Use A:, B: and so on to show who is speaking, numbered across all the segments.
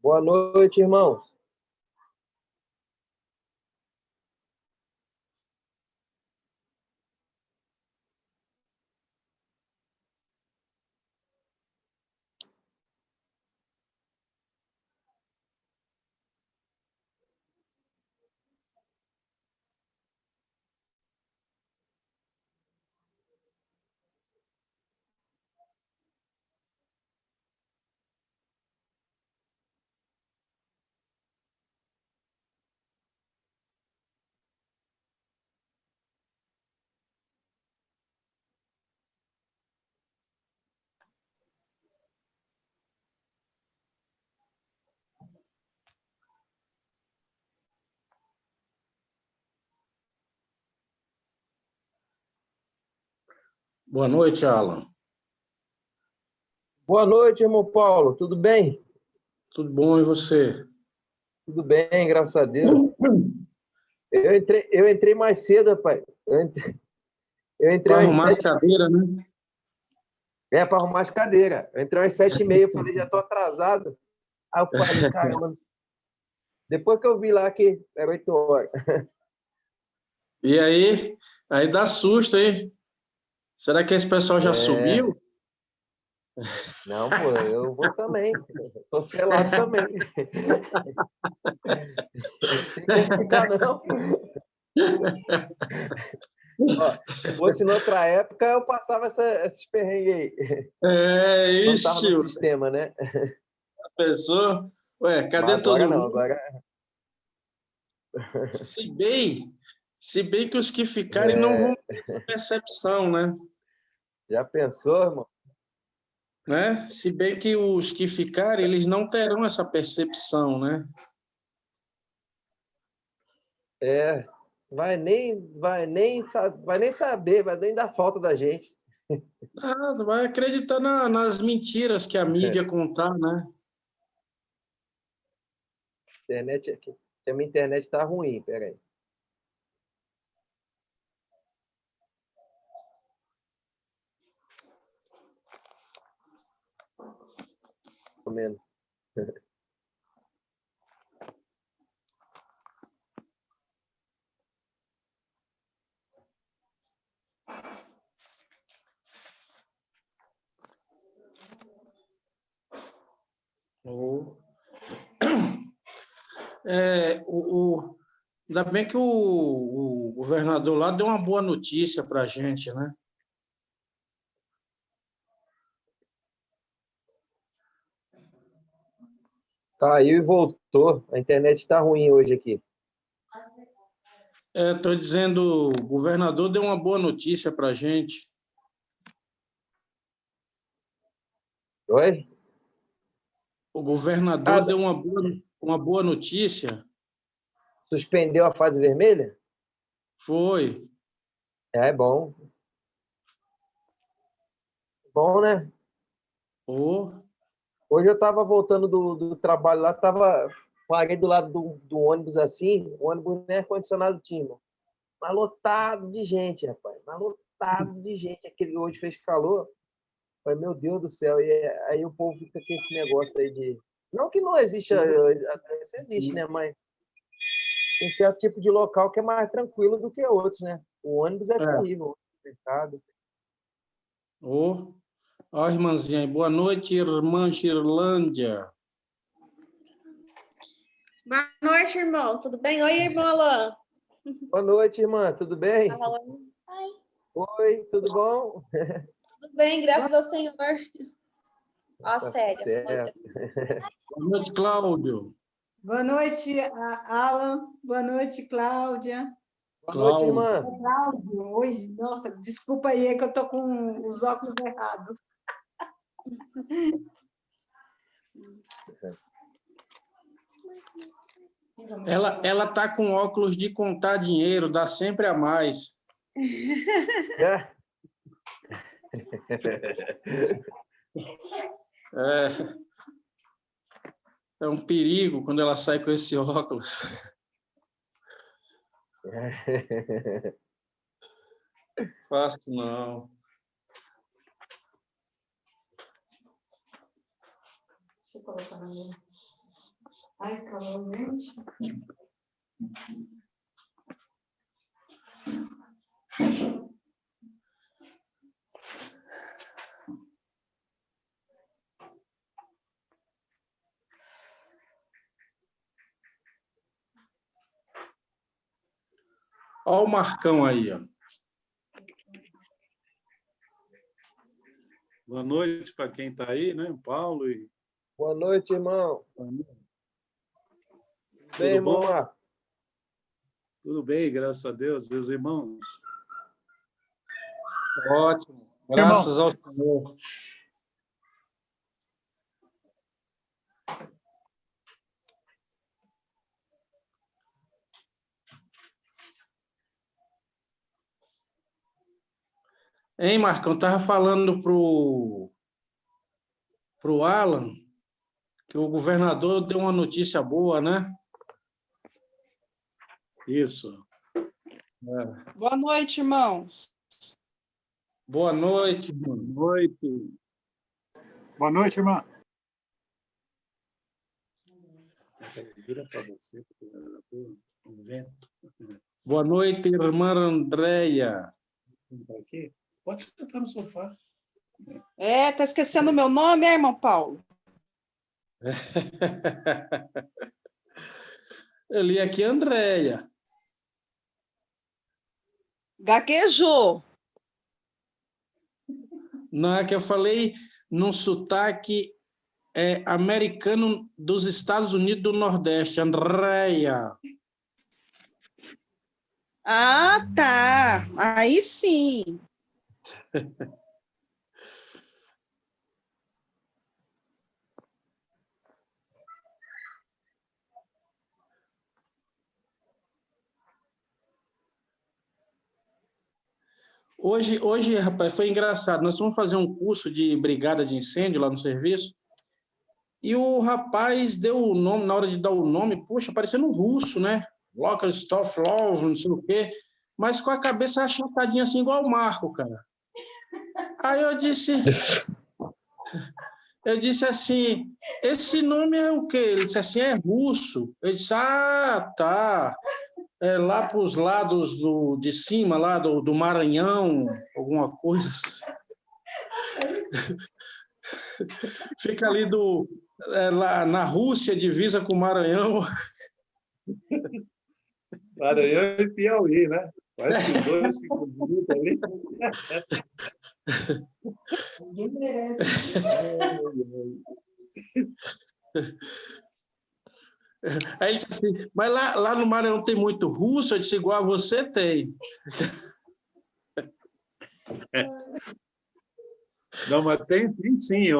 A: Boa noite, irmão.
B: Boa noite, Alan.
A: Boa noite, irmão Paulo. Tudo bem?
B: Tudo bom e você?
A: Tudo bem, graças a Deus. Eu entrei mais cedo, rapaz. Eu entrei
B: Para
A: às
B: arrumar as
A: 7.
B: cadeiras, né?
A: Para arrumar as cadeiras. Eu entrei às 7h30. Eu falei, já estou atrasado. Aí eu falei, caramba. Depois que eu vi lá que era 8 horas.
B: E aí dá susto, hein? Será que esse pessoal já subiu?
A: Não, pô, eu vou também. Tô selado também. Tem como ficar, não. Ó, se fosse em outra época, eu passava esses perrengues aí. Quando tava
B: Ixi,
A: no sistema, né?
B: a pessoa... Ué,
A: Mas
B: cadê
A: agora
B: todo
A: não,
B: mundo?
A: agora...
B: Se bem que os que ficarem não vão ter essa percepção, né?
A: Já pensou, irmão?
B: Né? Se bem que os que ficarem, eles não terão essa percepção, né?
A: Vai nem saber, vai nem dar falta da gente.
B: Ah, vai acreditar nas mentiras que a mídia contar, né?
A: Internet aqui. A minha internet tá ruim, peraí. Pelo menos.
B: Oh. Ainda bem que o governador lá deu uma boa notícia para a gente, né?
A: Caiu e voltou. A internet tá ruim hoje aqui.
B: Estou dizendo, o governador deu uma boa notícia para a gente.
A: Oi?
B: O governador deu uma boa notícia.
A: Suspendeu a fase vermelha?
B: Foi.
A: É bom. Bom, né?
B: Oh,
A: Hoje eu estava voltando do trabalho lá, parei do lado do ônibus assim, o ônibus nem ar-condicionado tinha, irmão. Mas lotado de gente, rapaz. Mas lotado de gente. Aquele hoje fez calor. Falei, meu Deus do céu. E aí o povo fica com esse negócio aí de. Não que não existe, a doença existe, né? Mas tem certo tipo de local que é mais tranquilo do que outros, né? O ônibus é
B: é.
A: terrível. Complicado.
B: Oh. Ó, irmãzinha aí. Boa noite, irmã Girlândia.
C: Boa noite, irmão. Tudo bem? Oi, irmão Alain.
A: Boa noite, irmã. Tudo bem?
C: Oi.
A: Oi, tudo bom?
C: Tudo bem, graças ao Senhor. Ó,
A: Tá
C: sério.
A: certo.
B: Boa noite, Cláudio.
D: Boa noite, Alan. Boa noite, Cláudia.
A: Boa noite, irmã.
D: Cláudio, oi, nossa, desculpa aí, é que eu tô com os óculos errados.
B: Ela tá com óculos de contar dinheiro, dá sempre a mais.
A: É.
B: É um perigo quando ela sai com esse óculos. Fácil não.
D: Deixa eu colocar na minha. Ai, calma, gente.
B: Olha o Marcão aí, ó.
E: Boa noite para quem está aí, né? Paulo e...
A: Boa noite, irmão. Bem,
E: Tudo
A: irmão
E: bom?
A: Marco?
E: Tudo bem, graças a Deus, meus irmãos.
B: Ótimo. Graças ao Senhor. Hein, Marcão? Estava falando pro Alan que o governador deu uma notícia boa, né?
E: Isso.
F: Boa noite, irmãos.
B: Boa noite.
E: Boa noite.
G: Boa noite, irmã.
E: Vira para você, um vento.
B: Boa noite, irmã Andréia.
E: Aqui? Pode sentar no sofá.
F: Tá esquecendo o meu nome, irmão Paulo?
B: Eu li aqui Andréia.
F: Gaguejou.
B: Não é que eu falei num sotaque americano dos Estados Unidos do Nordeste, Andréia.
F: Ah, tá. Aí sim.
B: Hoje, rapaz, foi engraçado. Nós vamos fazer um curso de brigada de incêndio lá no serviço. E o rapaz deu o nome, na hora de dar o nome, poxa, parecendo um russo, né? Local Stuff Love, não sei o quê, mas com a cabeça achatadinha assim, igual o Marco, cara. Aí eu disse assim, esse nome é o quê? Ele disse assim, é russo. Eu disse, ah, tá. É lá para os lados de cima, lá do Maranhão, alguma coisa assim. Fica ali lá na Rússia, divisa com o Maranhão.
E: Maranhão e Piauí, né? Parece que os dois ficam bonitos ali.
D: Ninguém merece.
B: Aí ele disse assim, mas lá no Maranhão tem muito russo? Eu disse, igual a você tem.
E: Não, mas tem sim.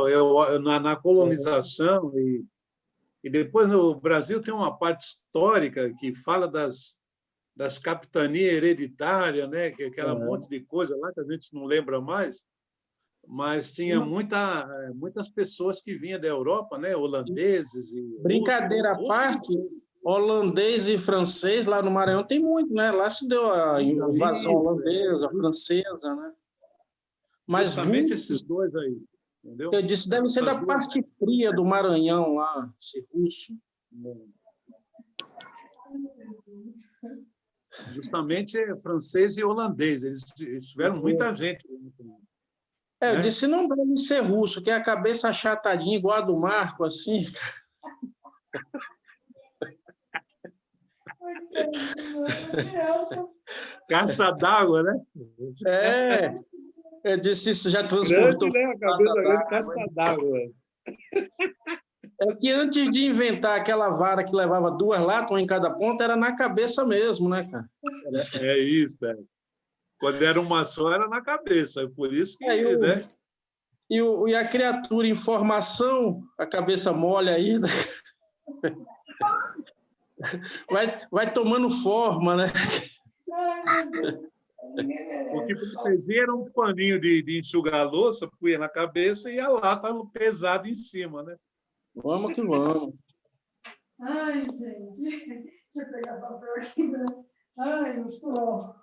E: Na colonização e depois no Brasil tem uma parte histórica que fala das capitanias hereditárias, né? Que é aquela monte de coisa lá que a gente não lembra mais, mas tinha muitas pessoas que vinham da Europa, né? Holandeses e
B: Brincadeira à parte, holandês e francês lá no Maranhão tem muito, né? Lá se deu a invasão holandesa, francesa, né? Mas
E: justamente
B: russo,
E: esses dois aí, entendeu?
B: eu disse, deve ser da parte fria do Maranhão lá, esse russo.
E: Justamente francês e holandês, eles tiveram muita gente.
B: Eu disse, não deve ser russo, que é a cabeça achatadinha, igual a do Marco, assim.
E: Caça d'água, né?
B: Eu disse, isso já transportou.
E: Grande, né? A cabeça grande, caça d'água.
B: É que antes de inventar aquela vara que levava 2 latas, uma em cada ponta, era na cabeça mesmo, né, cara?
E: É isso, é. Quando era uma só, era na cabeça. Por isso que, né?
B: E a criatura em formação, a cabeça mole ainda, vai tomando forma, né?
E: O que fazia era um paninho de enxugar a louça, punha na cabeça e a lata pesada em cima, né?
B: Vamos que vamos.
D: Ai, gente. Deixa eu pegar papel aqui. Ai, eu sou.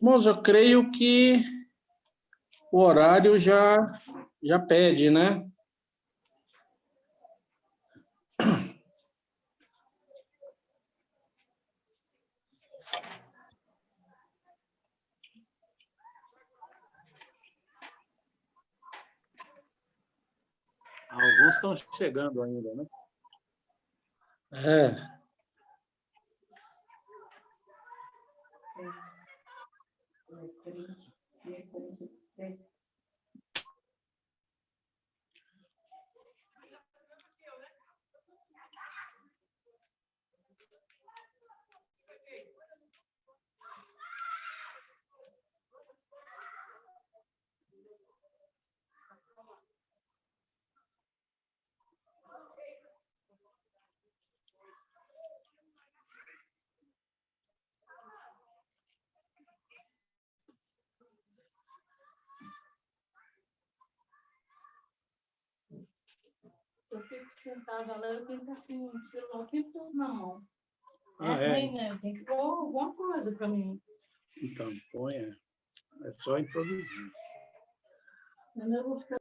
B: Irmãos, eu creio que o horário já pede, né?
E: Alguns estão chegando ainda, né?
B: É.
D: Eu fico sentada lá, eu tenho que assim, o celular o tempo todo na mão.
E: Ah,
D: É
E: é?
D: ruim, né? Tem que pôr alguma coisa para mim.
E: Então, põe. É só introduzir.
D: Eu vou ficar.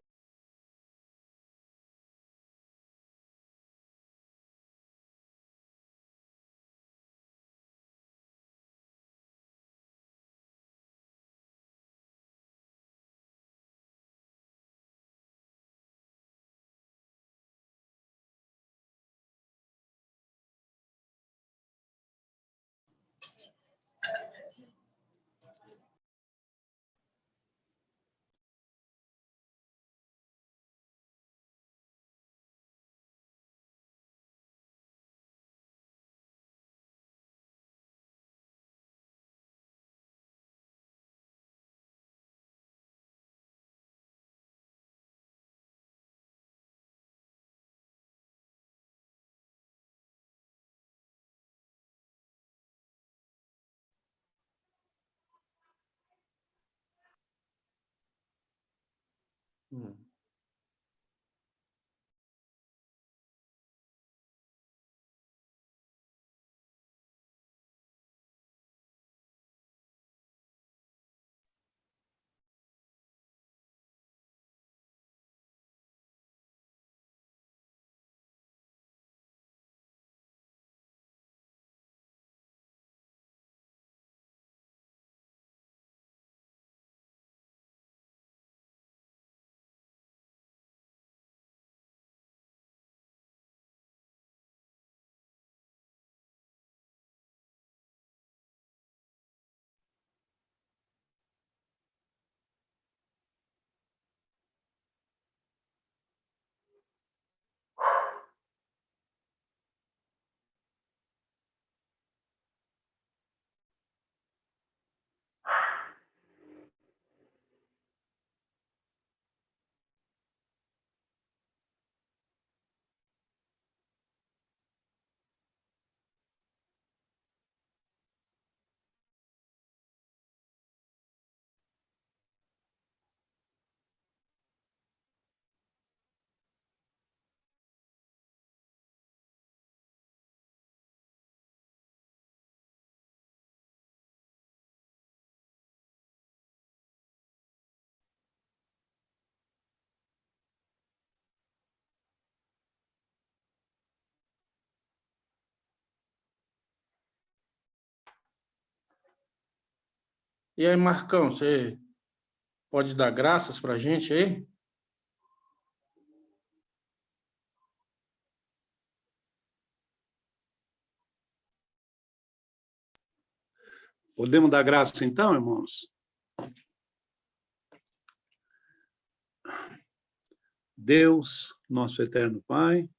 B: E aí, Marcão, você pode dar graças para a gente aí?
E: Podemos dar graça, então, irmãos? Deus, nosso eterno Pai,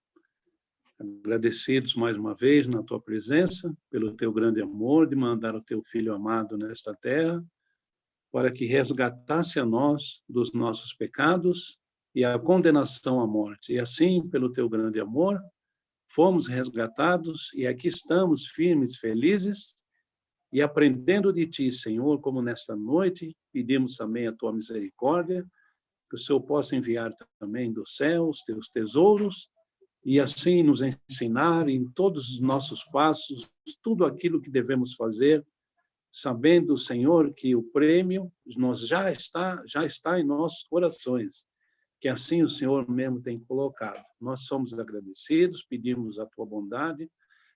E: agradecidos mais uma vez na tua presença, pelo teu grande amor de mandar o teu Filho amado nesta terra, para que resgatasse a nós dos nossos pecados e a condenação à morte. E assim, pelo teu grande amor, fomos resgatados e aqui estamos firmes, felizes e aprendendo de ti, Senhor, como nesta noite, pedimos também a tua misericórdia, que o Senhor possa enviar também do céu os teus tesouros e assim nos ensinar em todos os nossos passos tudo aquilo que devemos fazer sabendo, Senhor, que o prêmio já está em nossos corações, que assim o Senhor mesmo tem colocado. Nós somos agradecidos, pedimos a tua bondade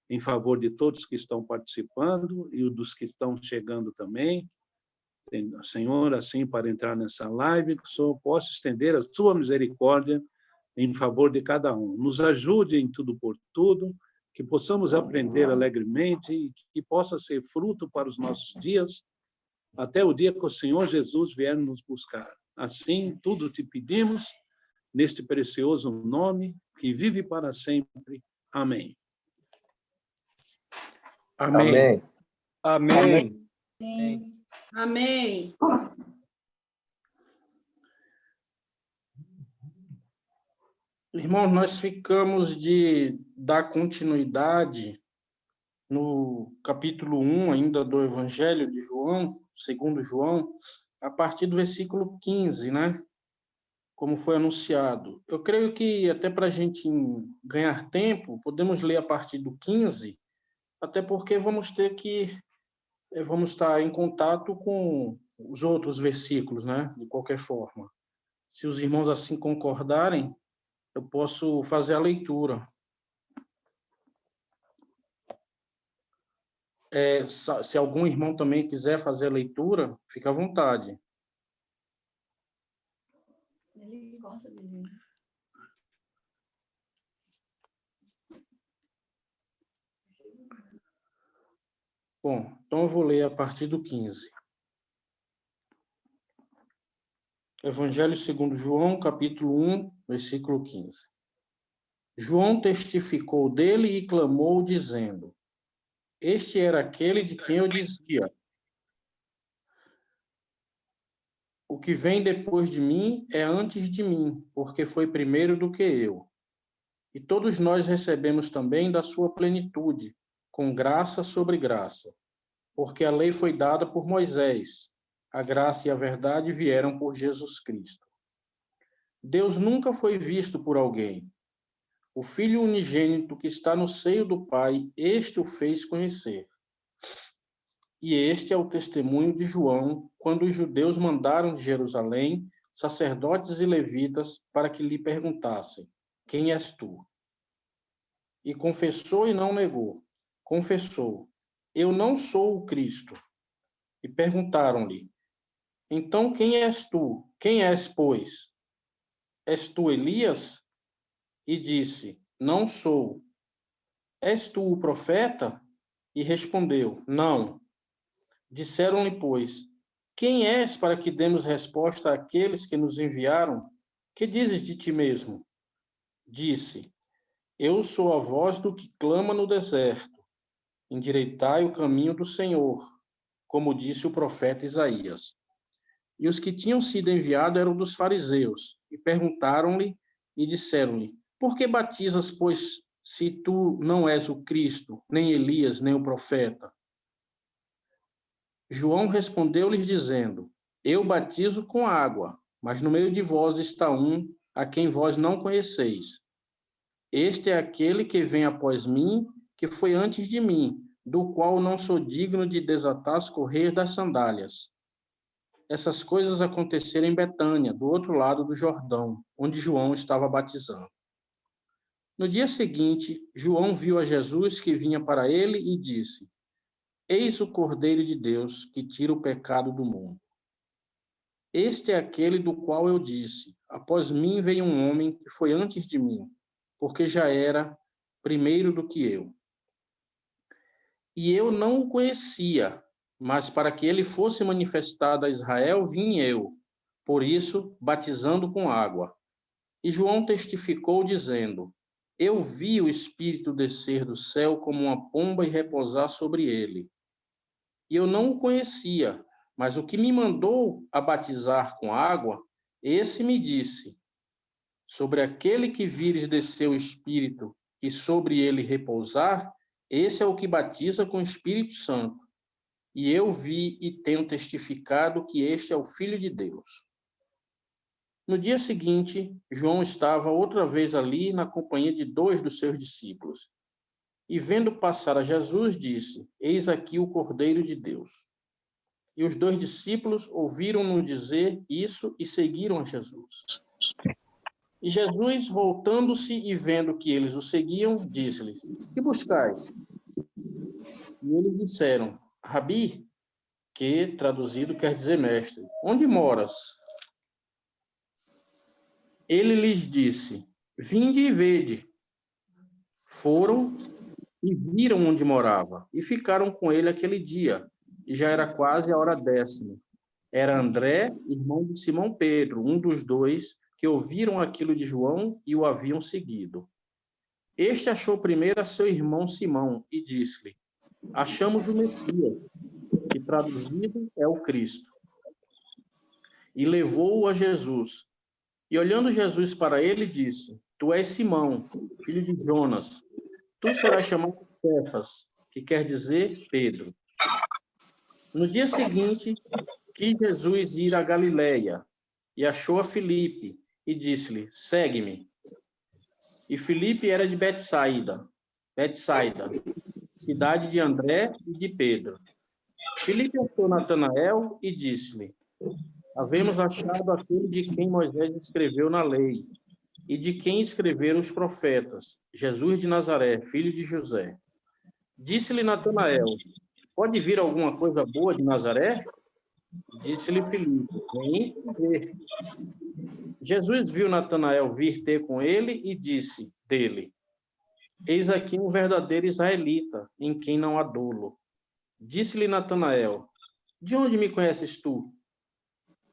E: em favor de todos que estão participando e dos que estão chegando também. Senhor, assim, para entrar nessa live, que o Senhor possa estender a sua misericórdia em favor de cada um. Nos ajude em tudo por tudo, que possamos aprender alegremente e que possa ser fruto para os nossos dias, até o dia que o Senhor Jesus vier nos buscar. Assim, tudo te pedimos, neste precioso nome, que vive para sempre. Amém.
B: Amém.
A: Amém.
F: Amém.
D: Amém.
B: Irmãos, nós ficamos de dar continuidade no capítulo 1 ainda do Evangelho de João, segundo João, a partir do versículo 15, né? Como foi anunciado. Eu creio que até para a gente ganhar tempo, podemos ler a partir do 15, até porque vamos estar em contato com os outros versículos, né? De qualquer forma. Se os irmãos assim concordarem, eu posso fazer a leitura. Se algum irmão também quiser fazer a leitura, fica à vontade.
D: Ele gosta de ler.
B: Bom, então eu vou ler a partir do 15. Evangelho segundo João, capítulo 1, versículo 15. João testificou dele e clamou, dizendo: Este era aquele de quem eu dizia: O que vem depois de mim é antes de mim, porque foi primeiro do que eu. E todos nós recebemos também da sua plenitude, com graça sobre graça, porque a lei foi dada por Moisés, a graça e a verdade vieram por Jesus Cristo. Deus nunca foi visto por alguém. O Filho unigênito que está no seio do Pai, este o fez conhecer. E este é o testemunho de João, quando os judeus mandaram de Jerusalém sacerdotes e levitas para que lhe perguntassem: Quem és tu? E confessou e não negou. Confessou: Eu não sou o Cristo. E perguntaram-lhe: Então quem és tu? Quem és, pois? És tu Elias? E disse: Não sou. És tu o profeta? E respondeu: Não. Disseram-lhe, pois: Quem és para que demos resposta àqueles que nos enviaram? Que dizes de ti mesmo? Disse: Eu sou a voz do que clama no deserto. Endireitai o caminho do Senhor, como disse o profeta Isaías. E os que tinham sido enviados eram dos fariseus, e perguntaram-lhe e disseram-lhe: Por que batizas, pois, se tu não és o Cristo, nem Elias, nem o profeta? João respondeu-lhes dizendo: Eu batizo com água, mas no meio de vós está um a quem vós não conheceis. Este é aquele que vem após mim, que foi antes de mim, do qual não sou digno de desatar as correias das sandálias. Essas coisas aconteceram em Betânia, do outro lado do Jordão, onde João estava batizando. No dia seguinte, João viu a Jesus que vinha para ele e disse: Eis o Cordeiro de Deus, que tira o pecado do mundo. Este é aquele do qual eu disse: Após mim veio um homem que foi antes de mim, porque já era primeiro do que eu. E eu não o conhecia, mas para que ele fosse manifestado a Israel, vim eu, por isso, batizando com água. E João testificou, dizendo: Eu vi o Espírito descer do céu como uma pomba e repousar sobre ele. E eu não o conhecia, mas o que me mandou a batizar com água, esse me disse: Sobre aquele que vires descer o Espírito e sobre ele repousar, esse é o que batiza com o Espírito Santo. E eu vi e tenho testificado que este é o Filho de Deus. No dia seguinte, João estava outra vez ali na companhia de 2 dos seus discípulos. E vendo passar a Jesus, disse: Eis aqui o Cordeiro de Deus. E os 2 discípulos ouviram-no dizer isso e seguiram a Jesus. E Jesus, voltando-se e vendo que eles o seguiam, disse-lhes: Que buscais? E eles disseram: Rabi, que traduzido quer dizer mestre, onde moras? Ele lhes disse: Vinde e vede. Foram e viram onde morava, e ficaram com ele aquele dia. E já era quase a hora 10ª. Era André, irmão de Simão Pedro, um dos 2 que ouviram aquilo de João e o haviam seguido. Este achou primeiro a seu irmão Simão e disse-lhe: Achamos o Messias, que traduzido é o Cristo. E levou-o a Jesus. E olhando Jesus para ele, disse: Tu és Simão, filho de Jonas. Tu serás chamado Cefas, que quer dizer Pedro. No dia seguinte, quis Jesus ir a Galiléia, e achou a Filipe, e disse-lhe: Segue-me. E Filipe era de Betsaida, cidade de André e de Pedro. Filipe achou Natanael e disse-lhe: Havemos achado aquele de quem Moisés escreveu na lei, e de quem escreveram os profetas, Jesus de Nazaré, filho de José. Disse-lhe Natanael: Pode vir alguma coisa boa de Nazaré? Disse-lhe Filipe: Vem ver. Jesus viu Natanael vir ter com ele e disse dele: Eis aqui um verdadeiro israelita, em quem não há dolo. Disse-lhe Natanael: De onde me conheces tu?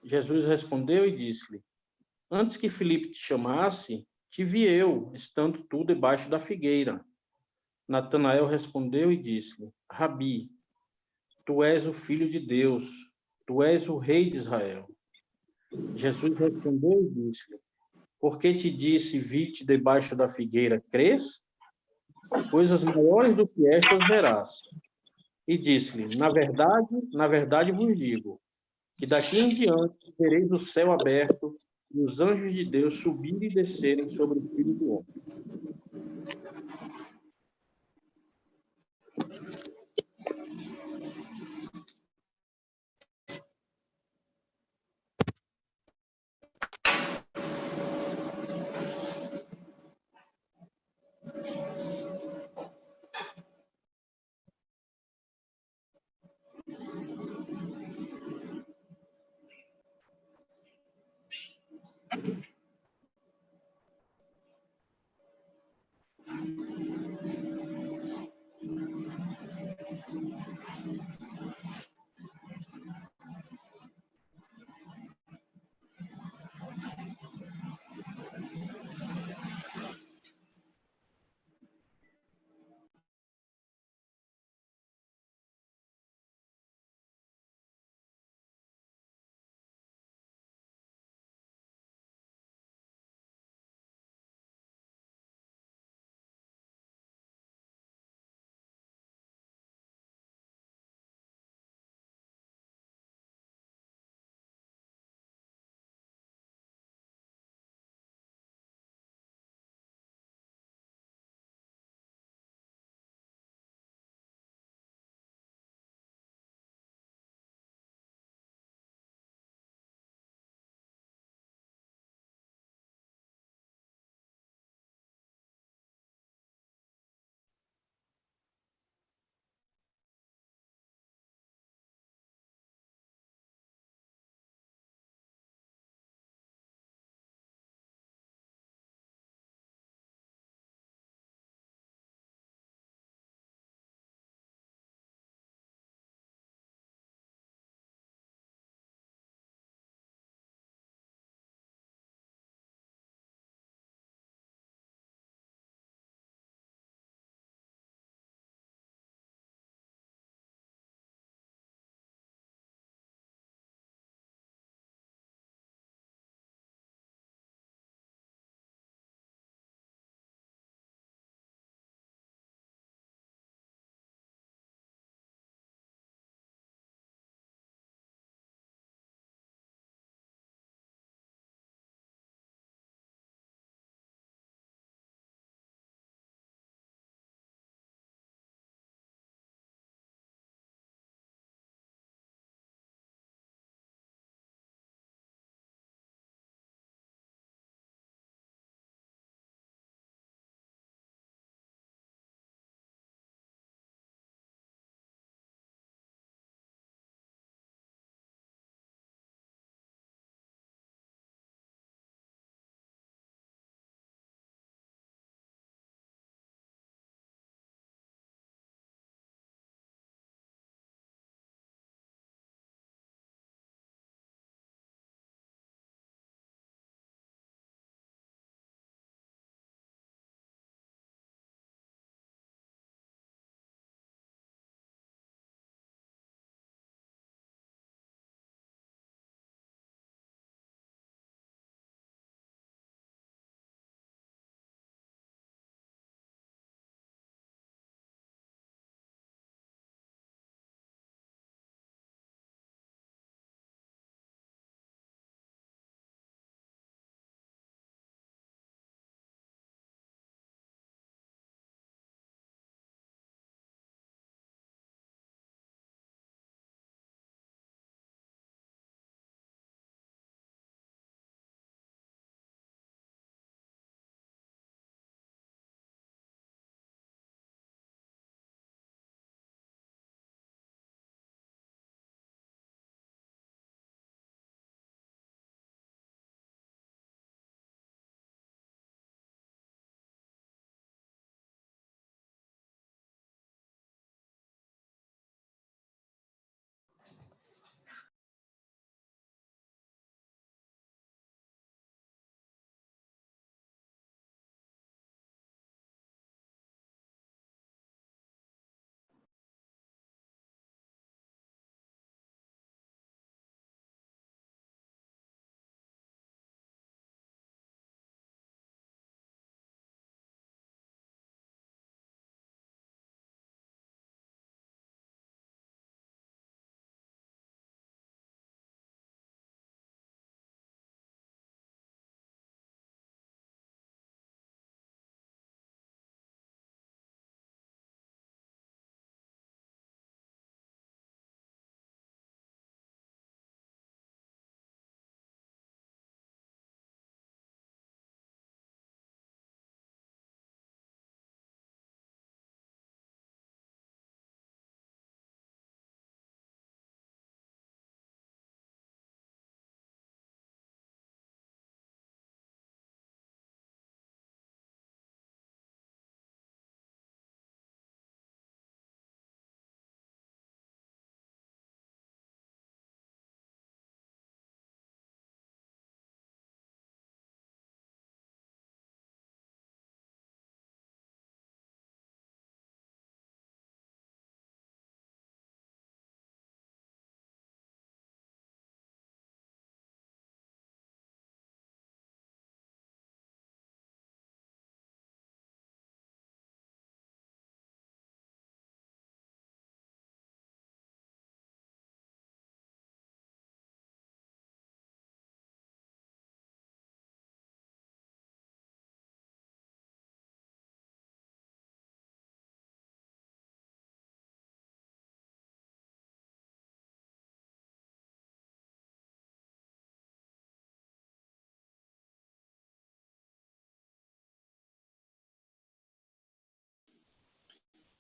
B: Jesus respondeu e disse-lhe: Antes que Filipe te chamasse, te vi eu, estando tu debaixo da figueira. Natanael respondeu e disse-lhe: Rabi, tu és o Filho de Deus, tu és o Rei de Israel. Jesus respondeu e disse-lhe: Porque te disse, vi-te debaixo da figueira, crês? Coisas maiores do que estas verás. E disse-lhe: na verdade vos digo, que daqui em diante vereis o céu aberto e os anjos de Deus subirem e descerem sobre o Filho do Homem.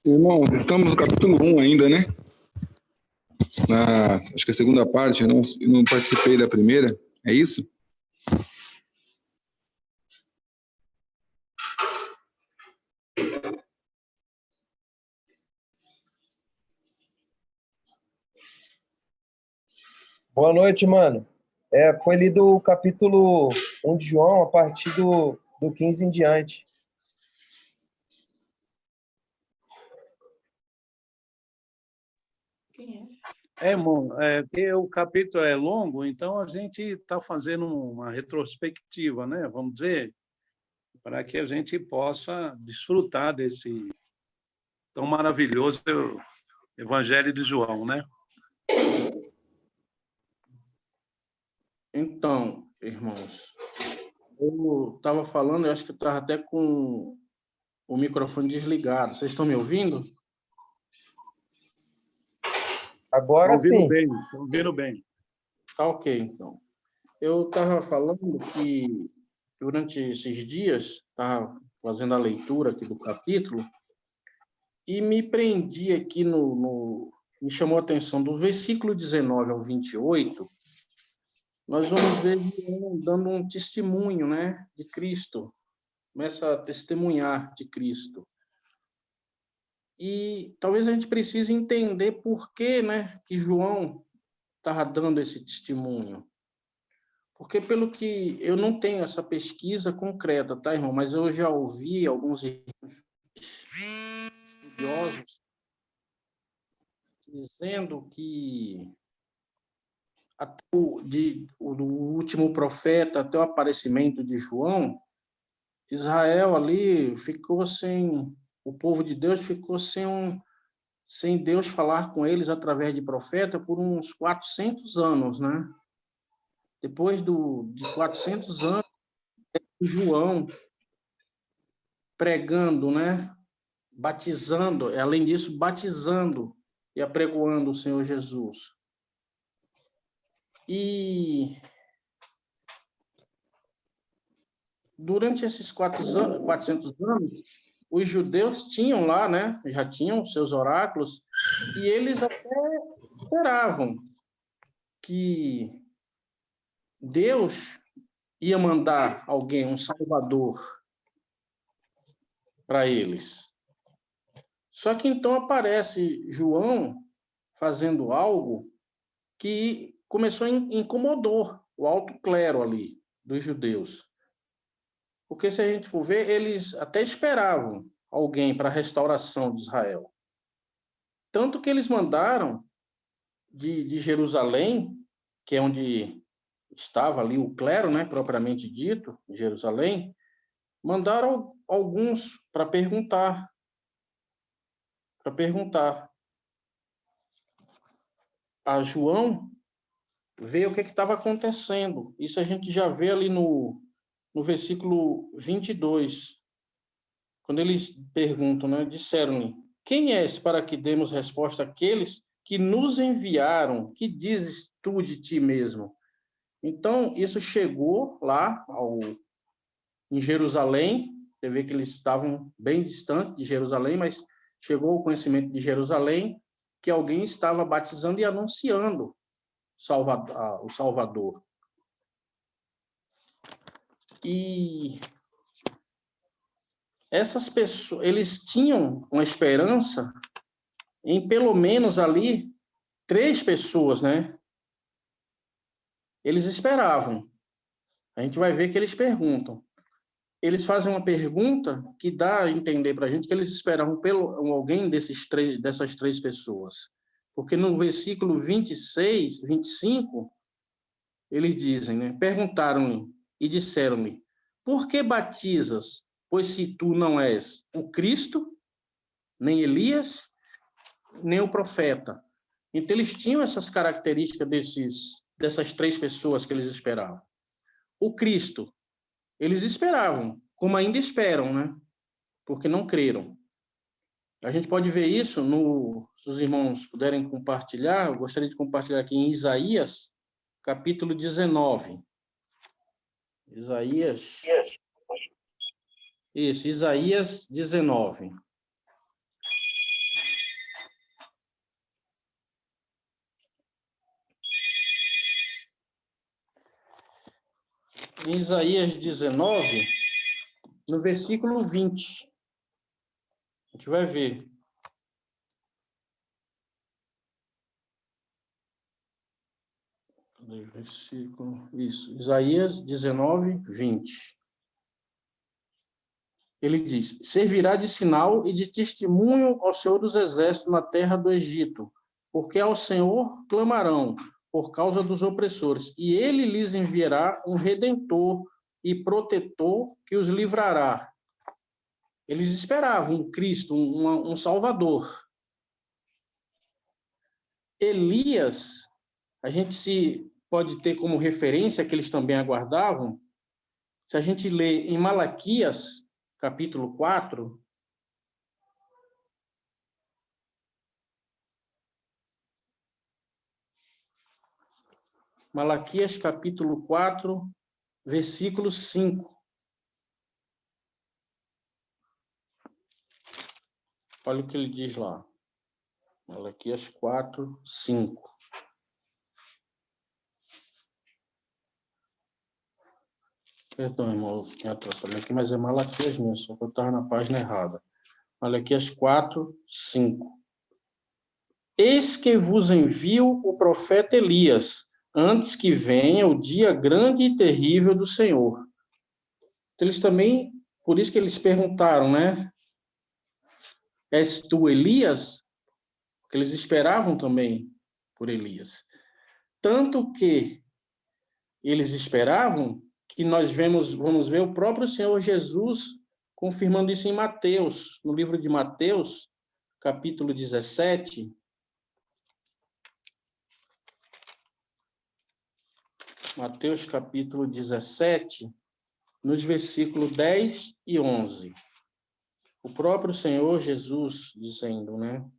H: Irmãos, estamos no capítulo 1 ainda, né? Acho que a segunda parte, eu não participei da primeira, é isso?
A: Boa noite, mano. Foi lido o capítulo 1 de João, a partir do 15 em diante.
E: Irmão, que o capítulo é longo, então a gente está fazendo uma retrospectiva, né? Vamos dizer, para que a gente possa desfrutar desse tão maravilhoso Evangelho de João, né?
B: Então, irmãos, eu estava falando, eu acho que eu estava até com o microfone desligado. Vocês estão me ouvindo?
A: Agora sim.
E: Estão ouvindo bem.
B: Tá ok, então. Eu estava falando que durante esses dias, estava fazendo a leitura aqui do capítulo, e me prendi aqui me chamou a atenção do versículo 19 ao 28, nós vamos ver João dando um testemunho, né, de Cristo, começa a testemunhar de Cristo. E talvez a gente precise entender por que, né, que João estava dando esse testemunho. Porque pelo que eu não tenho essa pesquisa concreta, tá, irmão? Mas eu já ouvi alguns estudiosos dizendo que do último profeta até o aparecimento de João, Israel ali ficou sem, o povo de Deus ficou sem Deus falar com eles através de profeta por uns 400 anos, né? Depois de 400 anos, João pregando, né? Batizando, além disso, batizando e apregoando o Senhor Jesus. E durante esses 400 anos, os judeus tinham lá, né? Já tinham seus oráculos, e eles até esperavam que Deus ia mandar alguém, um Salvador, para eles. Só que então aparece João fazendo algo que começou a incomodar o alto clero ali dos judeus. Porque se a gente for ver, eles até esperavam alguém para a restauração de Israel. Tanto que eles mandaram de Jerusalém, que é onde estava ali o clero, né, propriamente dito, em Jerusalém, mandaram alguns para perguntar a João ver o que estava acontecendo. Isso a gente já vê ali no versículo 22, quando eles perguntam, né, disseram-lhe: quem és para que demos resposta àqueles que nos enviaram? Que dizes tu de ti mesmo? Então, isso chegou lá em Jerusalém. Você vê que eles estavam bem distantes de Jerusalém, mas chegou o conhecimento de Jerusalém que alguém estava batizando e anunciando o Salvador. E essas pessoas, eles tinham uma esperança em pelo menos ali 3 pessoas, né? Eles esperavam. A gente vai ver que eles perguntam. Eles fazem uma pergunta que dá a entender para a gente que eles esperavam alguém dessas 3 pessoas. Porque no versículo 26, 25, eles dizem, né? Perguntaram-lhe e disseram-lhe: por que batizas? Pois se tu não és o Cristo, nem Elias, nem o profeta. Então, eles tinham essas características dessas 3 pessoas que eles esperavam. O Cristo, eles esperavam, como ainda esperam, né? Porque não creram. A gente pode ver isso, se os irmãos puderem compartilhar, eu gostaria de compartilhar aqui em Isaías, capítulo 19. Isaías 19. em Isaías 19, no versículo 20. A gente vai ver. Versículo, isso, Isaías 19, 20. Ele diz: servirá de sinal e de testemunho ao Senhor dos Exércitos na terra do Egito, porque ao Senhor clamarão por causa dos opressores, e ele lhes enviará um redentor e protetor que os livrará. Eles esperavam um Cristo, um Salvador. Elias, a gente pode ter como referência que eles também aguardavam. Se a gente lê em Malaquias, capítulo 4, Malaquias, capítulo 4, versículo 5. Olha o que ele diz lá. Malaquias 4, 5. Perdão, irmão, eu me atrapalhei aqui, mas é Malaquias mesmo, só que eu estava na página errada. Malaquias 4, 5. Eis que vos envio o profeta Elias, antes que venha o dia grande e terrível do Senhor. Então, eles também, por isso que eles perguntaram, né? És tu Elias? Porque eles esperavam também por Elias. Tanto que eles esperavam que nós vamos ver o próprio Senhor Jesus confirmando isso em Mateus, no livro de Mateus, capítulo 17. Mateus, capítulo 17, nos versículos 10 e 11. O próprio Senhor Jesus dizendo, né?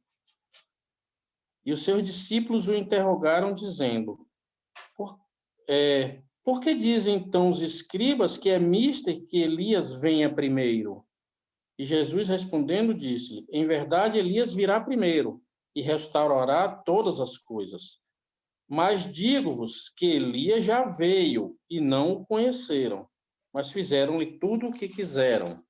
B: E os seus discípulos o interrogaram, dizendo: por que dizem então os escribas que é mister que Elias venha primeiro? E Jesus respondendo disse: em verdade, Elias virá primeiro e restaurará todas as coisas. Mas digo-vos que Elias já veio e não o conheceram, mas fizeram-lhe tudo o que quiseram.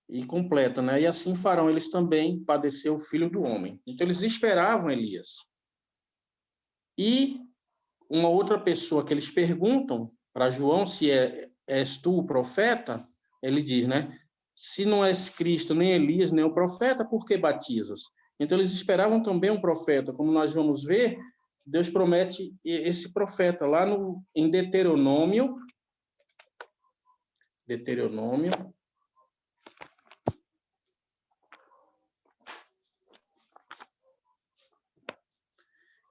B: E completa, né? E assim farão eles também padecer o Filho do Homem. Então, eles esperavam Elias. E uma outra pessoa que eles perguntam para João se és tu o profeta, ele diz, né? Se não és Cristo, nem Elias, nem o profeta, por que batizas? Então, eles esperavam também um profeta. Como nós vamos ver, Deus promete esse profeta lá em Deuteronômio,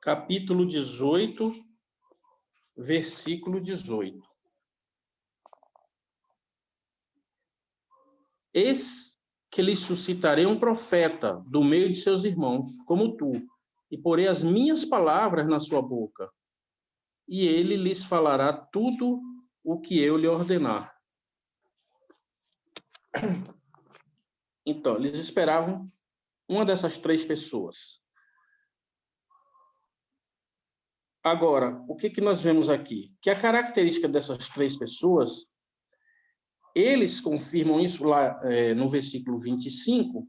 B: capítulo 18, versículo 18. Eis que lhes suscitarei um profeta do meio de seus irmãos, como tu, e porei as minhas palavras na sua boca, e ele lhes falará tudo o que eu lhe ordenar. Então, eles esperavam uma dessas três pessoas. Agora, o que nós vemos aqui? Que a característica dessas três pessoas, eles confirmam isso lá no versículo 25,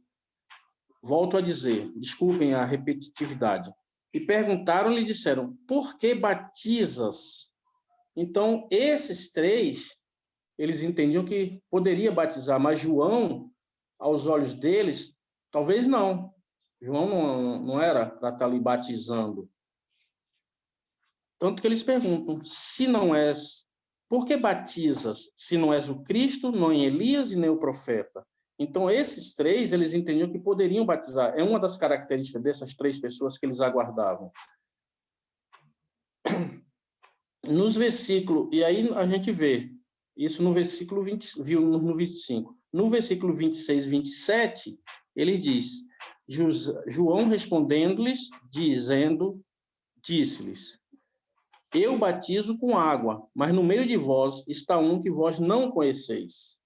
B: volto a dizer, desculpem a repetitividade, e perguntaram-lhe e disseram, por que batizas? Então, esses três, eles entendiam que poderia batizar, mas João, aos olhos deles, talvez não. João não era para estar ali batizando. Tanto que eles perguntam, se não és, por que batizas, se não és o Cristo, nem Elias e nem o profeta? Então, esses três, eles entendiam que poderiam batizar. É uma das características dessas três pessoas que eles aguardavam. Nos versículos, e aí a gente vê isso no versículo 20, viu no 25. No versículo 26 e 27, ele diz, João respondendo-lhes, disse-lhes, eu batizo com água, mas no meio de vós está um que vós não conheceis.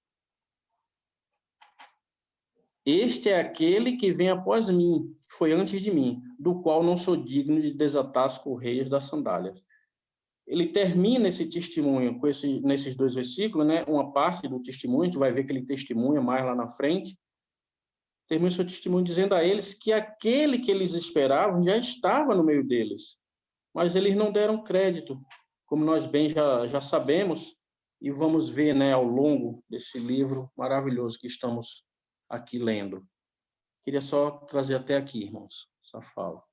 B: Este é aquele que vem após mim, que foi antes de mim, do qual não sou digno de desatar as correias das sandálias. ele termina esse testemunho nesses 2 versículos, né? Uma parte do testemunho, a gente vai ver que ele testemunha mais lá na frente, termina o seu testemunho dizendo a eles que aquele que eles esperavam já estava no meio deles, mas eles não deram crédito, como nós bem já sabemos, e vamos ver, né, ao longo desse livro maravilhoso que estamos aqui lendo. Queria só trazer até aqui, irmãos, essa fala.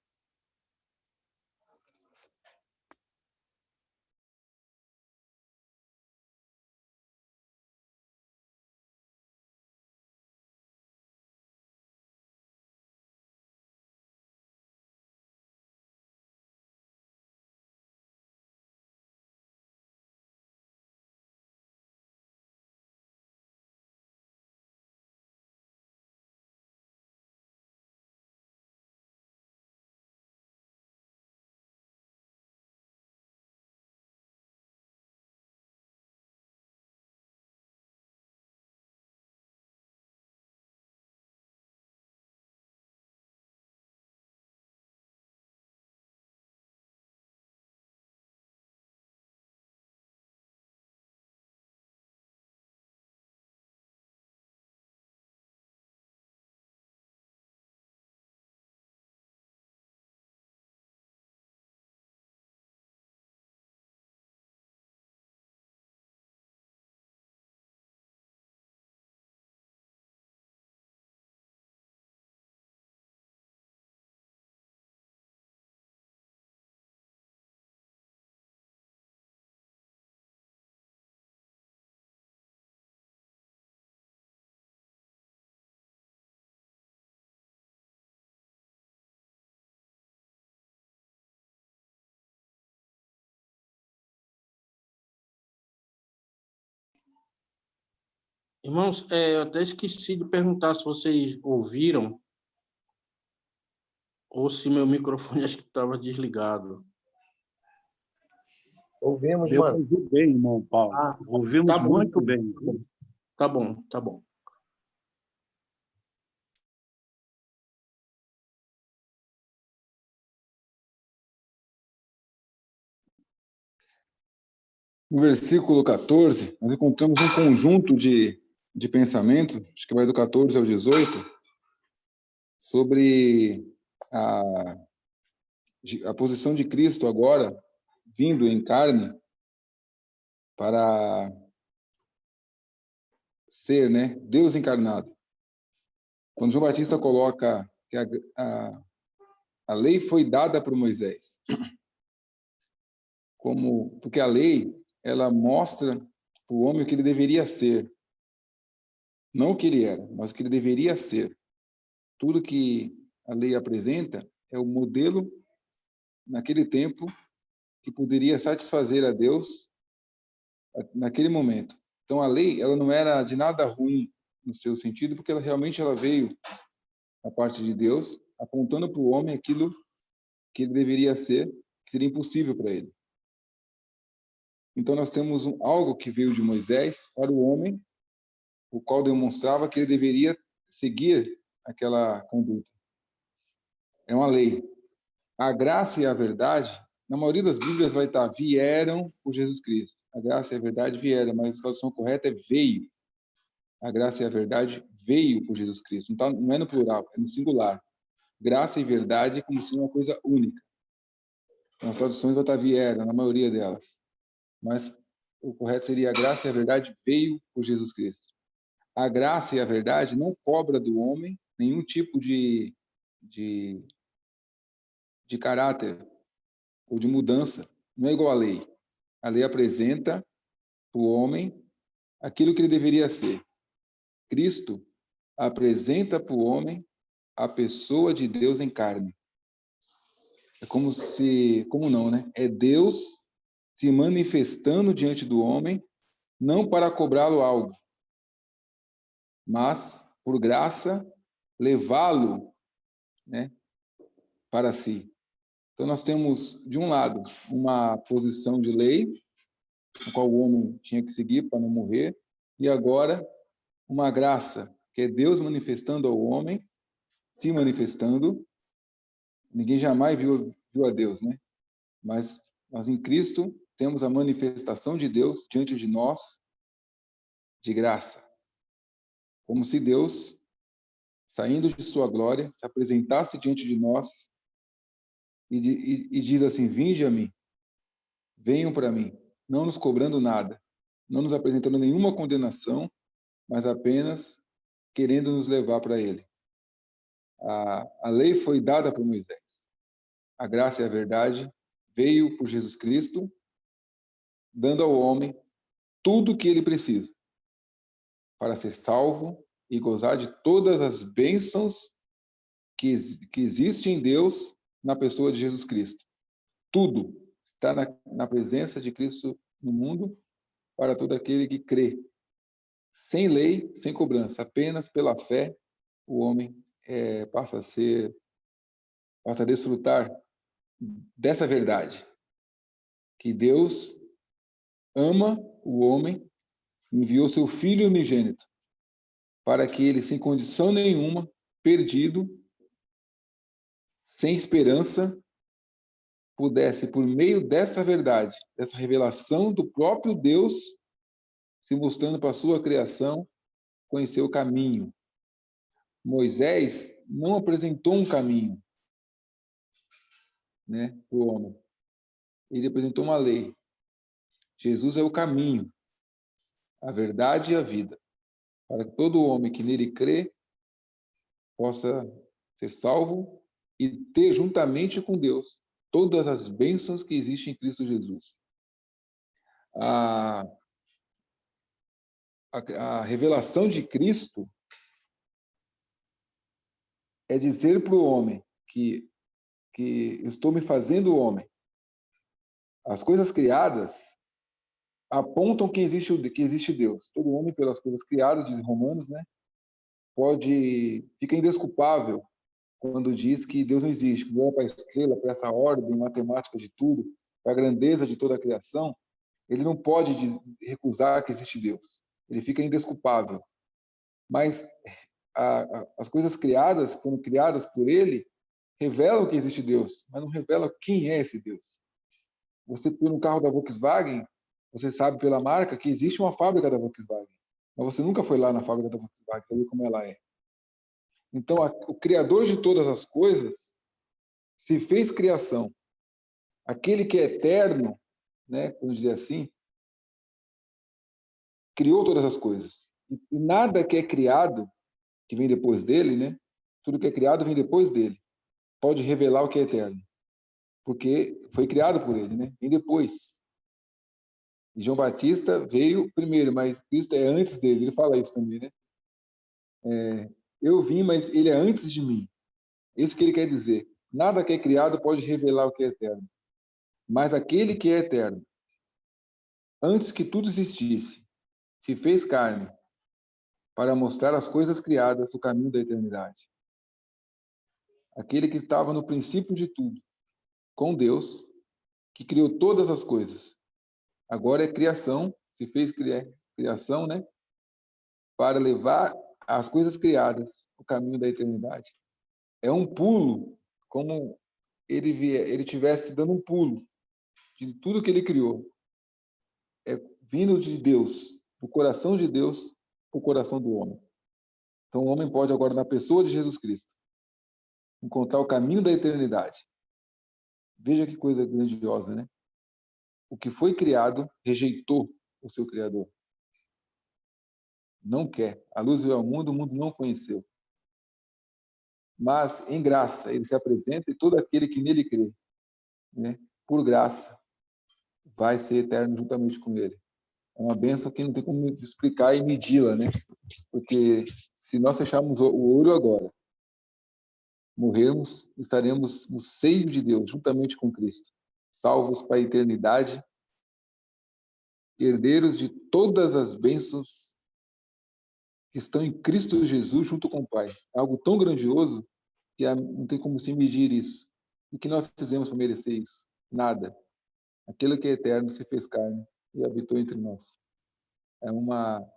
B: Irmãos, eu até esqueci de perguntar se vocês ouviram ou se meu microfone acho que estava desligado.
A: Ouvimos,
E: Deu para
A: mano.
E: ouvir bem, irmão Paulo. Ouvimos
B: Tá bom,
E: muito bem.
B: Tá bom, tá bom.
H: No versículo 14, nós encontramos um conjunto de pensamento, acho que vai do 14 ao 18, sobre a posição de Cristo agora, vindo em carne, para ser, né, Deus encarnado. Quando João Batista coloca que a lei foi dada por Moisés, porque a lei, ela mostra para o homem o que ele deveria ser. Não o que ele era, mas o que ele deveria ser. Tudo que a lei apresenta é o modelo, naquele tempo, que poderia satisfazer a Deus naquele momento. Então, a lei, ela não era de nada ruim no seu sentido, porque ela realmente veio da parte de Deus, apontando para o homem aquilo que ele deveria ser, que seria impossível para ele. Então, nós temos algo que veio de Moisés para o homem, o qual demonstrava que ele deveria seguir aquela conduta. É uma lei. A graça e a verdade, na maioria das Bíblias vai estar vieram por Jesus Cristo. A graça e a verdade vieram, mas a tradução correta é veio. A graça e a verdade veio por Jesus Cristo. Então, não é no plural, é no singular. Graça e verdade como se uma coisa única. Nas traduções vai estar vieram, na maioria delas. Mas o correto seria a graça e a verdade veio por Jesus Cristo. A graça e a verdade não cobra do homem nenhum tipo de caráter ou de mudança. Não é igual à lei. A lei apresenta para o homem aquilo que ele deveria ser. Cristo apresenta para o homem a pessoa de Deus em carne. É como não, né? É Deus se manifestando diante do homem, não para cobrá-lo algo, mas, por graça, levá-lo, né, para si. Então, nós temos, de um lado, uma posição de lei, a qual o homem tinha que seguir para não morrer, e agora, uma graça, que é Deus manifestando ao homem, se manifestando. Ninguém jamais viu a Deus, né? Mas em Cristo, temos a manifestação de Deus diante de nós de graça. Como se Deus, saindo de sua glória, se apresentasse diante de nós e diz assim: vinde a mim, venham para mim, não nos cobrando nada, não nos apresentando nenhuma condenação, mas apenas querendo nos levar para Ele. A lei foi dada por Moisés. A graça e a verdade veio por Jesus Cristo, dando ao homem tudo o que ele precisa para ser salvo e gozar de todas as bênçãos que existem em Deus na pessoa de Jesus Cristo. Tudo está na presença de Cristo no mundo para todo aquele que crê. Sem lei, sem cobrança, apenas pela fé, o homem passa a desfrutar dessa verdade, que Deus ama o homem, enviou seu Filho unigênito, para que ele, sem condição nenhuma, perdido, sem esperança, pudesse, por meio dessa verdade, dessa revelação do próprio Deus, se mostrando para a sua criação, conhecer o caminho. Moisés não apresentou um caminho, né, para o homem. Ele apresentou uma lei. Jesus é o caminho, a verdade e a vida, para que todo homem que nele crê possa ser salvo e ter, juntamente com Deus, todas as bênçãos que existem em Cristo Jesus. A revelação de Cristo é dizer para o homem que estou me fazendo homem. As coisas criadas apontam que existe Deus. Todo homem, pelas coisas criadas, diz Romanos, né, fica indesculpável quando diz que Deus não existe, que olha para a estrela, para essa ordem matemática de tudo, para a grandeza de toda a criação, ele não pode recusar que existe Deus. Ele fica indesculpável. Mas as coisas criadas, quando criadas por ele, revelam que existe Deus, mas não revelam quem é esse Deus. Você põe no carro da Volkswagen, você sabe pela marca que existe uma fábrica da Volkswagen, mas você nunca foi lá na fábrica da Volkswagen para ver como ela é. Então, o Criador de todas as coisas se fez criação. Aquele que é eterno, né, vamos dizer assim, criou todas as coisas. E nada que é criado, que vem depois dele, né, tudo que é criado vem depois dele, pode revelar o que é eterno. Porque foi criado por ele, né, vem depois. E João Batista veio primeiro, mas Cristo é antes dele. Ele fala isso também, né? Eu vim, mas ele é antes de mim. Isso que ele quer dizer. Nada que é criado pode revelar o que é eterno. Mas aquele que é eterno, antes que tudo existisse, se fez carne para mostrar às coisas criadas o caminho da eternidade. Aquele que estava no princípio de tudo, com Deus, que criou todas as coisas. Agora é criação, se fez criação, né? Para levar as coisas criadas o caminho da eternidade. É um pulo, como ele tivesse dando um pulo de tudo que ele criou. É vindo de Deus, do coração de Deus, para o coração do homem. Então o homem pode agora, na pessoa de Jesus Cristo, encontrar o caminho da eternidade. Veja que coisa grandiosa, né? O que foi criado rejeitou o seu Criador. Não quer. A luz veio ao mundo, o mundo não conheceu. Mas, em graça, ele se apresenta e todo aquele que nele crê, né, por graça, vai ser eterno juntamente com ele. É uma bênção que não tem como explicar e medi-la, né? Porque se nós fecharmos o olho agora, morrermos, estaremos no seio de Deus, juntamente com Cristo, salvos para a eternidade, herdeiros de todas as bênçãos que estão em Cristo Jesus junto com o Pai. É algo tão grandioso que não tem como se medir isso. O que nós fizemos para merecer isso? Nada. Aquele que é eterno se fez carne e habitou entre nós. É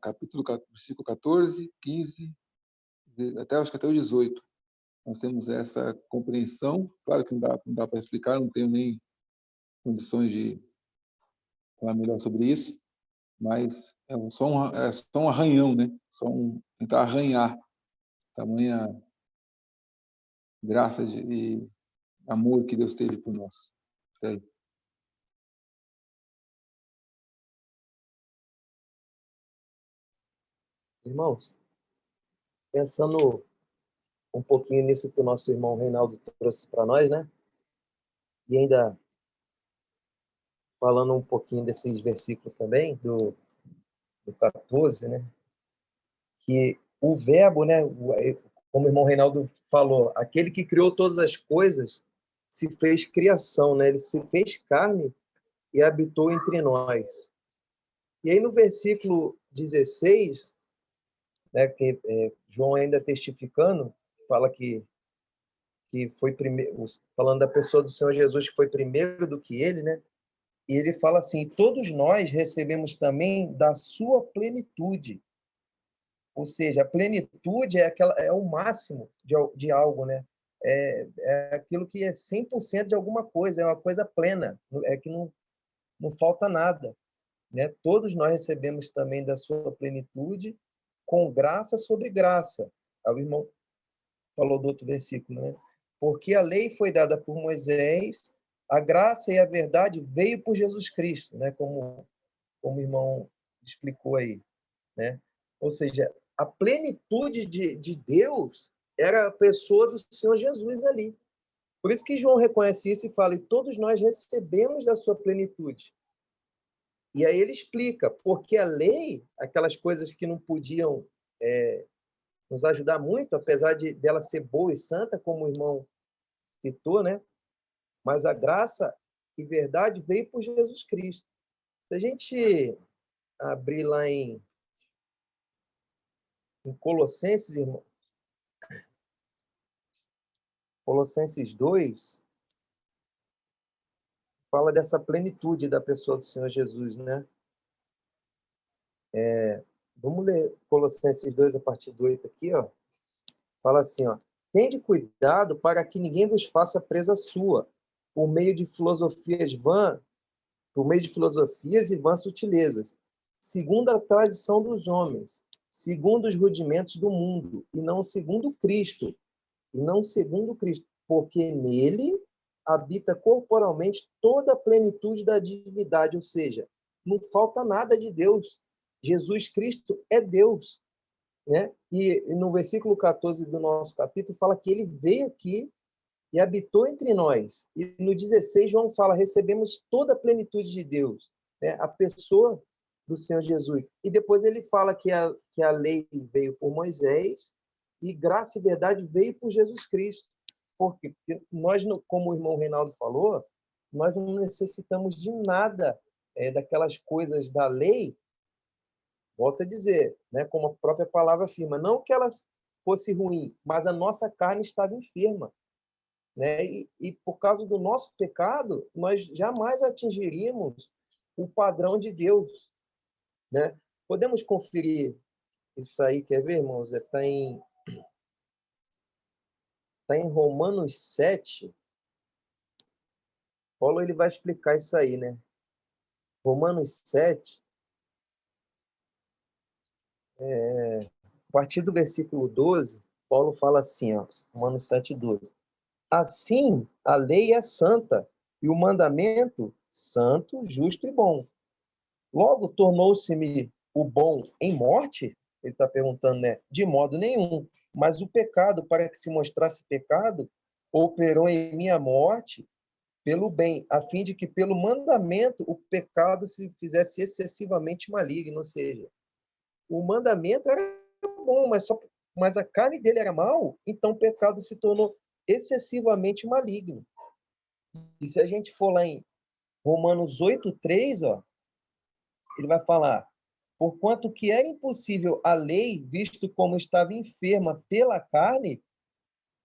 H: versículo 14, 15, acho que até o 18. Nós temos essa compreensão. Claro que não dá para explicar, não tenho nem condições de falar melhor sobre isso, mas é só um arranhão, né? Tentar arranhar tamanha graça e amor que Deus teve por nós. Até aí.
A: Irmãos, pensando um pouquinho nisso que o nosso irmão Reinaldo trouxe para nós, né? E ainda falando um pouquinho desses versículos também, do 14, né? Que o verbo, né? Como o irmão Reinaldo falou, aquele que criou todas as coisas se fez criação, né? Ele se fez carne e habitou entre nós. E aí no versículo 16, né, que João ainda testificando, fala que foi primeiro, falando da pessoa do Senhor Jesus, que foi primeiro do que ele, né? E ele fala assim: todos nós recebemos também da sua plenitude. Ou seja, a plenitude é o máximo de algo, né? É aquilo que é 100% de alguma coisa, é uma coisa plena, é que não falta nada, né? Todos nós recebemos também da sua plenitude, com graça sobre graça. Aí o irmão falou do outro versículo, né? Porque a lei foi dada por Moisés, a graça e a verdade veio por Jesus Cristo, né? Como o irmão explicou aí, né? Ou seja, a plenitude de Deus era a pessoa do Senhor Jesus ali. Por isso que João reconhece isso e fala: e todos nós recebemos da sua plenitude. E aí ele explica, porque a lei, aquelas coisas que não podiam nos ajudar muito, apesar dela ser boa e santa, como o irmão citou, né? Mas a graça e verdade veio por Jesus Cristo. Se a gente abrir lá em Colossenses, irmão, Colossenses 2, fala dessa plenitude da pessoa do Senhor Jesus, né? Vamos ler Colossenses 2, a partir do 8 aqui, ó. Fala assim, ó: tende cuidado para que ninguém vos faça presa sua, por meio de filosofias e vãs sutilezas, segundo a tradição dos homens, segundo os rudimentos do mundo, e não segundo Cristo, porque nele habita corporalmente toda a plenitude da divindade, ou seja, não falta nada de Deus. Jesus Cristo é Deus, né? E no versículo 14 do nosso capítulo fala que ele veio aqui e habitou entre nós. E no 16, João fala: recebemos toda a plenitude de Deus, né? A pessoa do Senhor Jesus. E depois ele fala que a lei veio por Moisés e graça e verdade veio por Jesus Cristo. Por quê? Porque nós, como o irmão Reinaldo falou, nós não necessitamos de nada daquelas coisas da lei. Volto a dizer, né, como a própria palavra afirma, não que ela fosse ruim, mas a nossa carne estava enferma, né? E por causa do nosso pecado, nós jamais atingiríamos o padrão de Deus, né? Podemos conferir isso aí, quer ver, irmãos? Está em Romanos 7. Paulo ele vai explicar isso aí, né? Romanos 7, a partir do versículo 12, Paulo fala assim, ó, Romanos 7, 12. Assim, a lei é santa e o mandamento santo, justo e bom. Logo, tornou-se-me o bom em morte? Ele está perguntando, né? De modo nenhum. Mas o pecado, para que se mostrasse pecado, operou em minha morte pelo bem, a fim de que pelo mandamento o pecado se fizesse excessivamente maligno. Ou seja, o mandamento era bom, mas a carne dele era mal, então o pecado se tornou excessivamente maligno. E se a gente for lá em Romanos 8:3, ó, ele vai falar: porquanto que era impossível a lei, visto como estava enferma pela carne,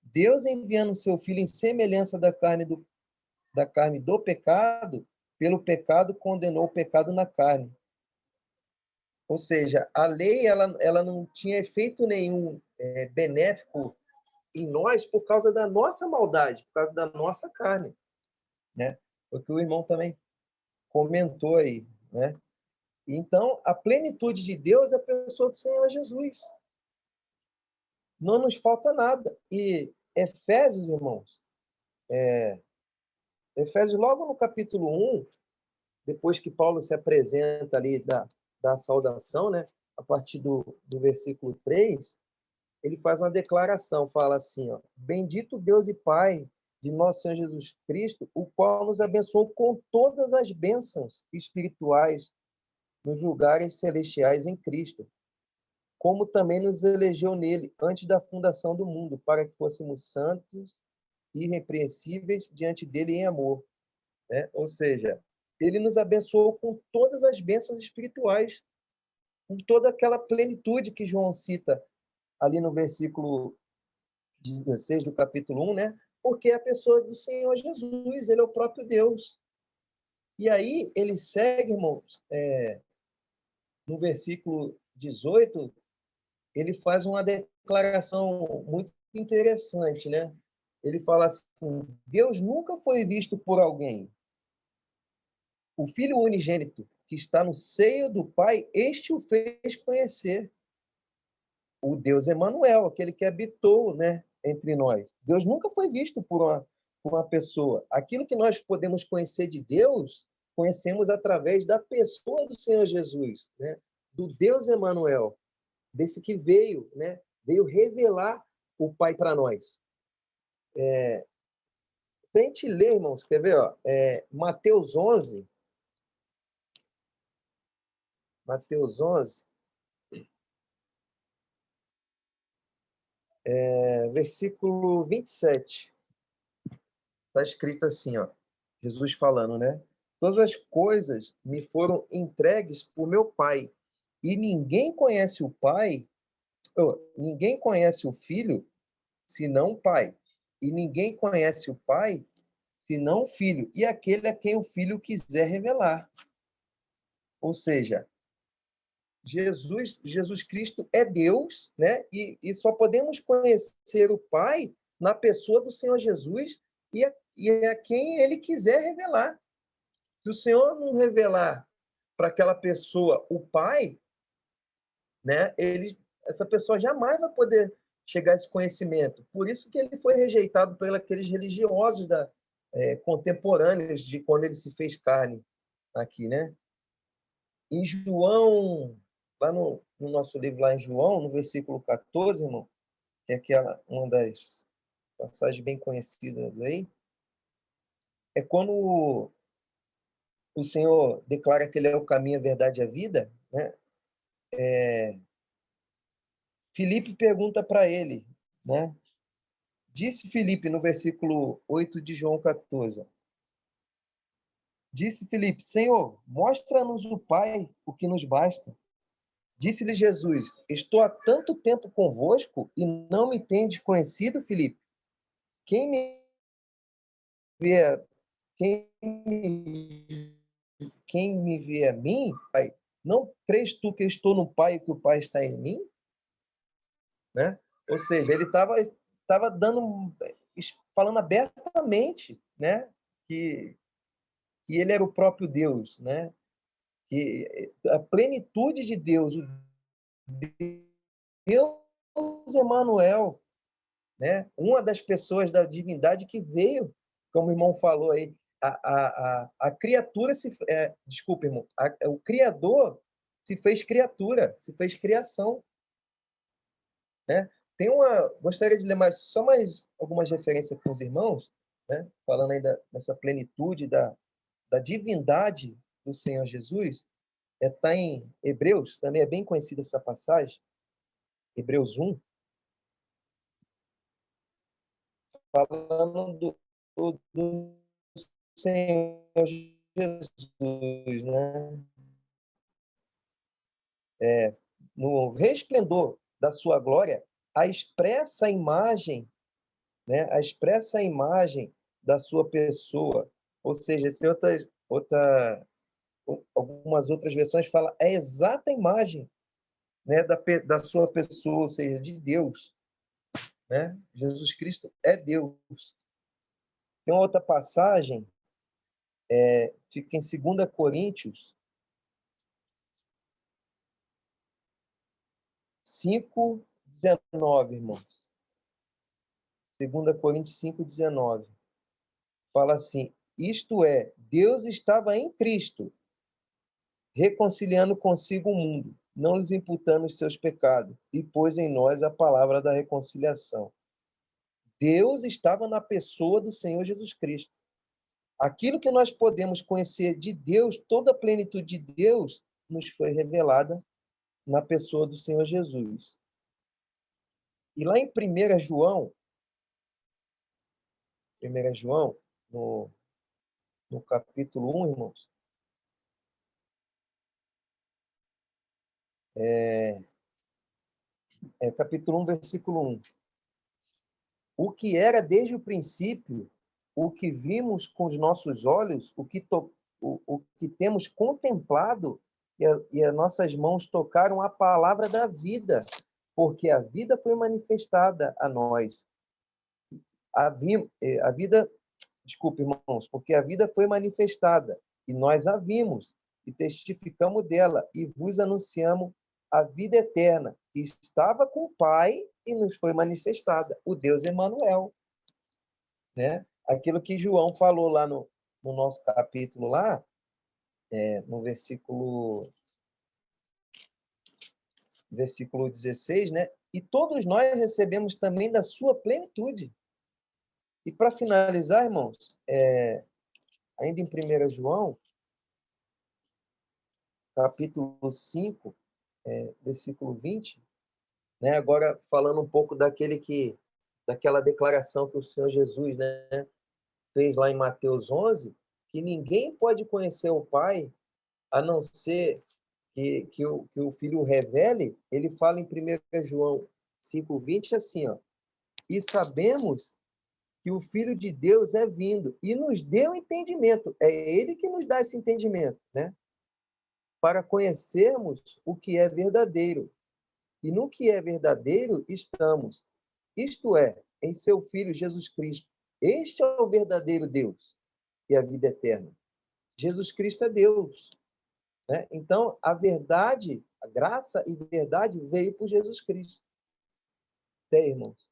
A: Deus enviando seu Filho em semelhança da carne do pecado, pelo pecado condenou o pecado na carne. Ou seja, a lei ela não tinha efeito nenhum benéfico em nós por causa da nossa maldade, por causa da nossa carne, né? O que o irmão também comentou aí, né? Então, a plenitude de Deus é a pessoa do Senhor Jesus. Não nos falta nada. E Efésios, irmãos, Efésios, logo no capítulo 1, depois que Paulo se apresenta ali da saudação, né? A partir do versículo 3, ele faz uma declaração, fala assim, ó, bendito Deus e Pai de nosso Senhor Jesus Cristo, o qual nos abençoou com todas as bênçãos espirituais nos lugares celestiais em Cristo, como também nos elegeu nele antes da fundação do mundo, para que fôssemos santos e irrepreensíveis diante dele em amor, né? Ou seja, ele nos abençoou com todas as bênçãos espirituais, com toda aquela plenitude que João cita ali no versículo 16 do capítulo 1, né? Porque é a pessoa do Senhor Jesus, ele é o próprio Deus. E aí ele segue, irmãos, no versículo 18, ele faz uma declaração muito interessante, né? Ele fala assim, Deus nunca foi visto por alguém. O Filho unigênito que está no seio do Pai, este o fez conhecer. O Deus Emanuel, aquele que habitou, né, entre nós. Deus nunca foi visto por uma pessoa. Aquilo que nós podemos conhecer de Deus, conhecemos através da pessoa do Senhor Jesus, né? Do Deus Emanuel, desse que veio, né? Veio revelar o Pai para nós. Se a gente ler, irmãos, quer ver? Ó, Mateus 11, versículo 27. Está escrito assim, ó, Jesus falando, né? Todas as coisas me foram entregues por meu Pai, e ninguém conhece o Pai, ninguém conhece o Filho, senão o Pai. E ninguém conhece o Pai, senão o Filho, e aquele a quem o Filho quiser revelar. Ou seja, Jesus Cristo é Deus, né? E só podemos conhecer o Pai na pessoa do Senhor Jesus e a quem ele quiser revelar. Se o Senhor não revelar para aquela pessoa o Pai, né? Essa pessoa jamais vai poder chegar a esse conhecimento. Por isso que ele foi rejeitado por aqueles religiosos contemporâneos de quando ele se fez carne aqui, né? Em João, lá no nosso livro, lá em João, no versículo 14, irmão, que é uma das passagens bem conhecidas aí, é quando o Senhor declara que ele é o caminho, a verdade e a vida, né? Filipe pergunta para ele, né? Disse Filipe no versículo 8 de João 14, disse Filipe, Senhor, mostra-nos o Pai, o que nos basta. Disse-lhe Jesus, estou há tanto tempo convosco e não me tendes conhecido, Filipe? Quem me vê, quem me vê a mim, Pai, não crês tu que estou no Pai e que o Pai está em mim? Né? Ou seja, ele estava falando abertamente, né? Que ele era o próprio Deus, né? Que a plenitude de Deus, o Deus Emanuel, né? Uma das pessoas da divindade que veio, como o irmão falou aí, a criatura desculpa, irmão, o Criador se fez criatura, se fez criação, né? Gostaria de ler só mais algumas referências com os irmãos, né? Falando aí dessa plenitude da divindade do Senhor Jesus. Está em Hebreus, também é bem conhecida essa passagem, Hebreus 1, falando do Senhor Jesus, né? No resplendor da sua glória, a expressa imagem, né? A expressa imagem da sua pessoa. Ou seja, tem algumas outras versões fala a exata imagem, né, da sua pessoa, ou seja, de Deus, né? Jesus Cristo é Deus. Tem uma outra passagem, fica em 2 Coríntios, 5:19, irmãos. 2 Coríntios 5:19. Fala assim: isto é, Deus estava em Cristo, reconciliando consigo o mundo, não lhes imputando os seus pecados, e pôs em nós a palavra da reconciliação. Deus estava na pessoa do Senhor Jesus Cristo. Aquilo que nós podemos conhecer de Deus, toda a plenitude de Deus, nos foi revelada na pessoa do Senhor Jesus. E lá em 1 João, no capítulo 1, irmãos, capítulo 1, versículo 1. O que era desde o princípio, o que vimos com os nossos olhos, o que temos contemplado, e as nossas mãos tocaram a palavra da vida, porque a vida foi manifestada a nós. Desculpe, irmãos, porque a vida foi manifestada, e nós a vimos, e testificamos dela, e vos anunciamos a vida eterna, que estava com o Pai e nos foi manifestada, o Deus Emanuel. Né? Aquilo que João falou lá no nosso capítulo, lá, no versículo 16, né? E todos nós recebemos também da sua plenitude. E para finalizar, irmãos, ainda em 1 João, capítulo 5, versículo 20, né? Agora falando um pouco daquela declaração que o Senhor Jesus, né, fez lá em Mateus 11, que ninguém pode conhecer o Pai a não ser que o Filho revele. Ele fala em 1 João 5:20 assim, ó, e sabemos que o Filho de Deus é vindo e nos deu entendimento. É Ele que nos dá esse entendimento, né? Para conhecermos o que é verdadeiro. E no que é verdadeiro estamos. Isto é, em seu Filho Jesus Cristo. Este é o verdadeiro Deus e a vida eterna. Jesus Cristo é Deus. Né? Então, a verdade, a graça e verdade veio por Jesus Cristo. Irmãos?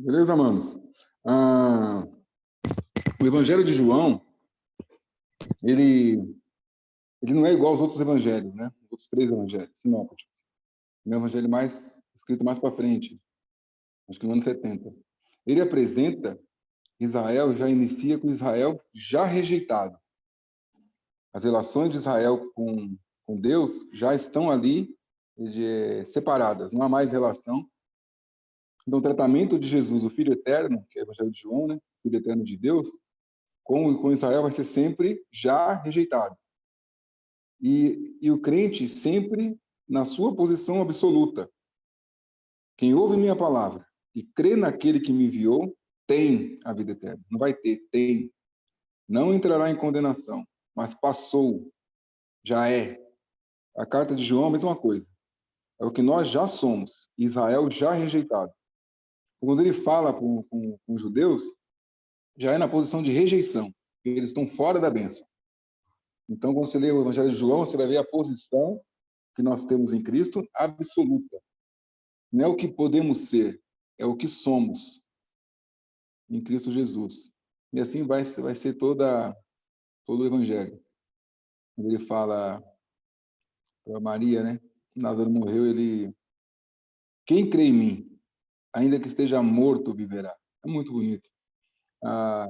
H: Beleza, manos? O Evangelho de João, ele não é igual aos outros evangelhos, né? Os outros 3 evangelhos, sinópticos. É um evangelho escrito mais para frente, acho que no ano 70. Ele apresenta Israel, já inicia com Israel já rejeitado. As relações de Israel com Deus já estão ali separadas, não há mais relação. Então, o tratamento de Jesus, o Filho Eterno, que é o Evangelho de João, né? Filho Eterno de Deus, com Israel vai ser sempre já rejeitado. E o crente sempre na sua posição absoluta. Quem ouve minha palavra e crê naquele que me enviou, tem a vida eterna. Não vai ter, tem. Não entrará em condenação, mas passou, já é. A carta de João é a mesma coisa. É o que nós já somos. Israel já rejeitado. Quando ele fala com os judeus, já é na posição de rejeição. Eles estão fora da bênção. Então, quando você lê o Evangelho de João, você vai ver a posição que nós temos em Cristo absoluta. Não é o que podemos ser, é o que somos em Cristo Jesus. E assim vai ser todo o Evangelho. Quando ele fala para Maria, né? Lázaro morreu, quem crê em mim, ainda que esteja morto, viverá. É muito bonito.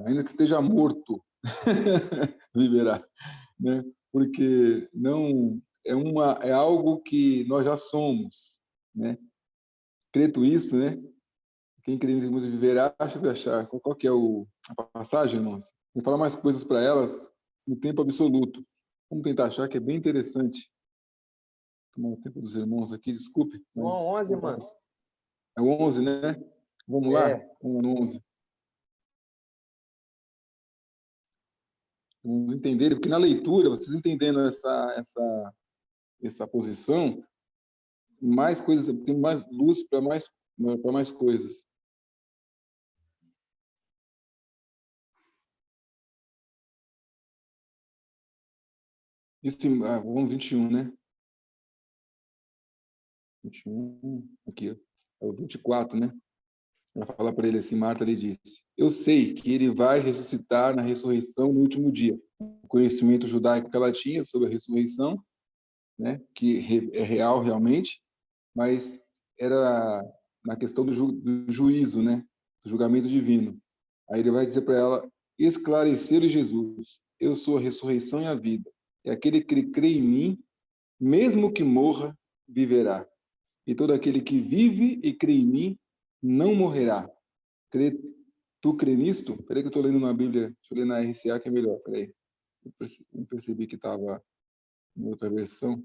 H: Ainda que esteja morto, viverá, né? Porque não é algo que nós já somos, né? Credo isso, né? Quem crê em mim viverá. Deixa eu achar qual que é a passagem, irmãos. Vou falar mais coisas para elas no tempo absoluto. Vamos tentar achar que é bem interessante. Tomar o tempo dos irmãos aqui, desculpe. Mas
A: João 11, mano.
H: É o 11, né? Vamos lá? Vamos no 11. Vamos entender, porque na leitura, vocês entendendo essa posição, mais coisas, tem mais luz para mais coisas. Vamos 21, né? 21, aqui, é o 24, né? Ela fala para ele assim, Marta lhe disse, eu sei que ele vai ressuscitar na ressurreição no último dia. O conhecimento judaico que ela tinha sobre a ressurreição, né? Que é real realmente, mas era na questão do juízo, né? Do julgamento divino. Aí ele vai dizer para ela, esclarecer Jesus, eu sou a ressurreição e a vida. É aquele que crê em mim, mesmo que morra, viverá. E todo aquele que vive e crê em mim, não morrerá. Tu crê nisto? Peraí que eu estou lendo na Bíblia, deixa eu ler na RCA que é melhor, peraí. Eu percebi que estava em outra versão,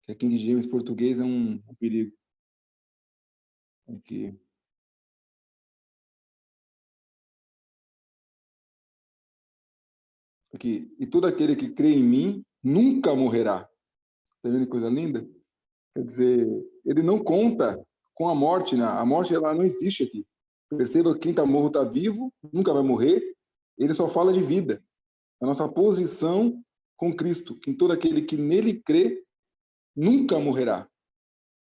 H: que a King James português é um perigo. Aqui. Aqui. E todo aquele que crê em mim, nunca morrerá. Está vendo que coisa linda? Quer dizer, ele não conta com a morte, né? A morte ela não existe aqui. Perceba que quem está morto está vivo, nunca vai morrer. Ele só fala de vida. A nossa posição com Cristo, que todo aquele que nele crê nunca morrerá.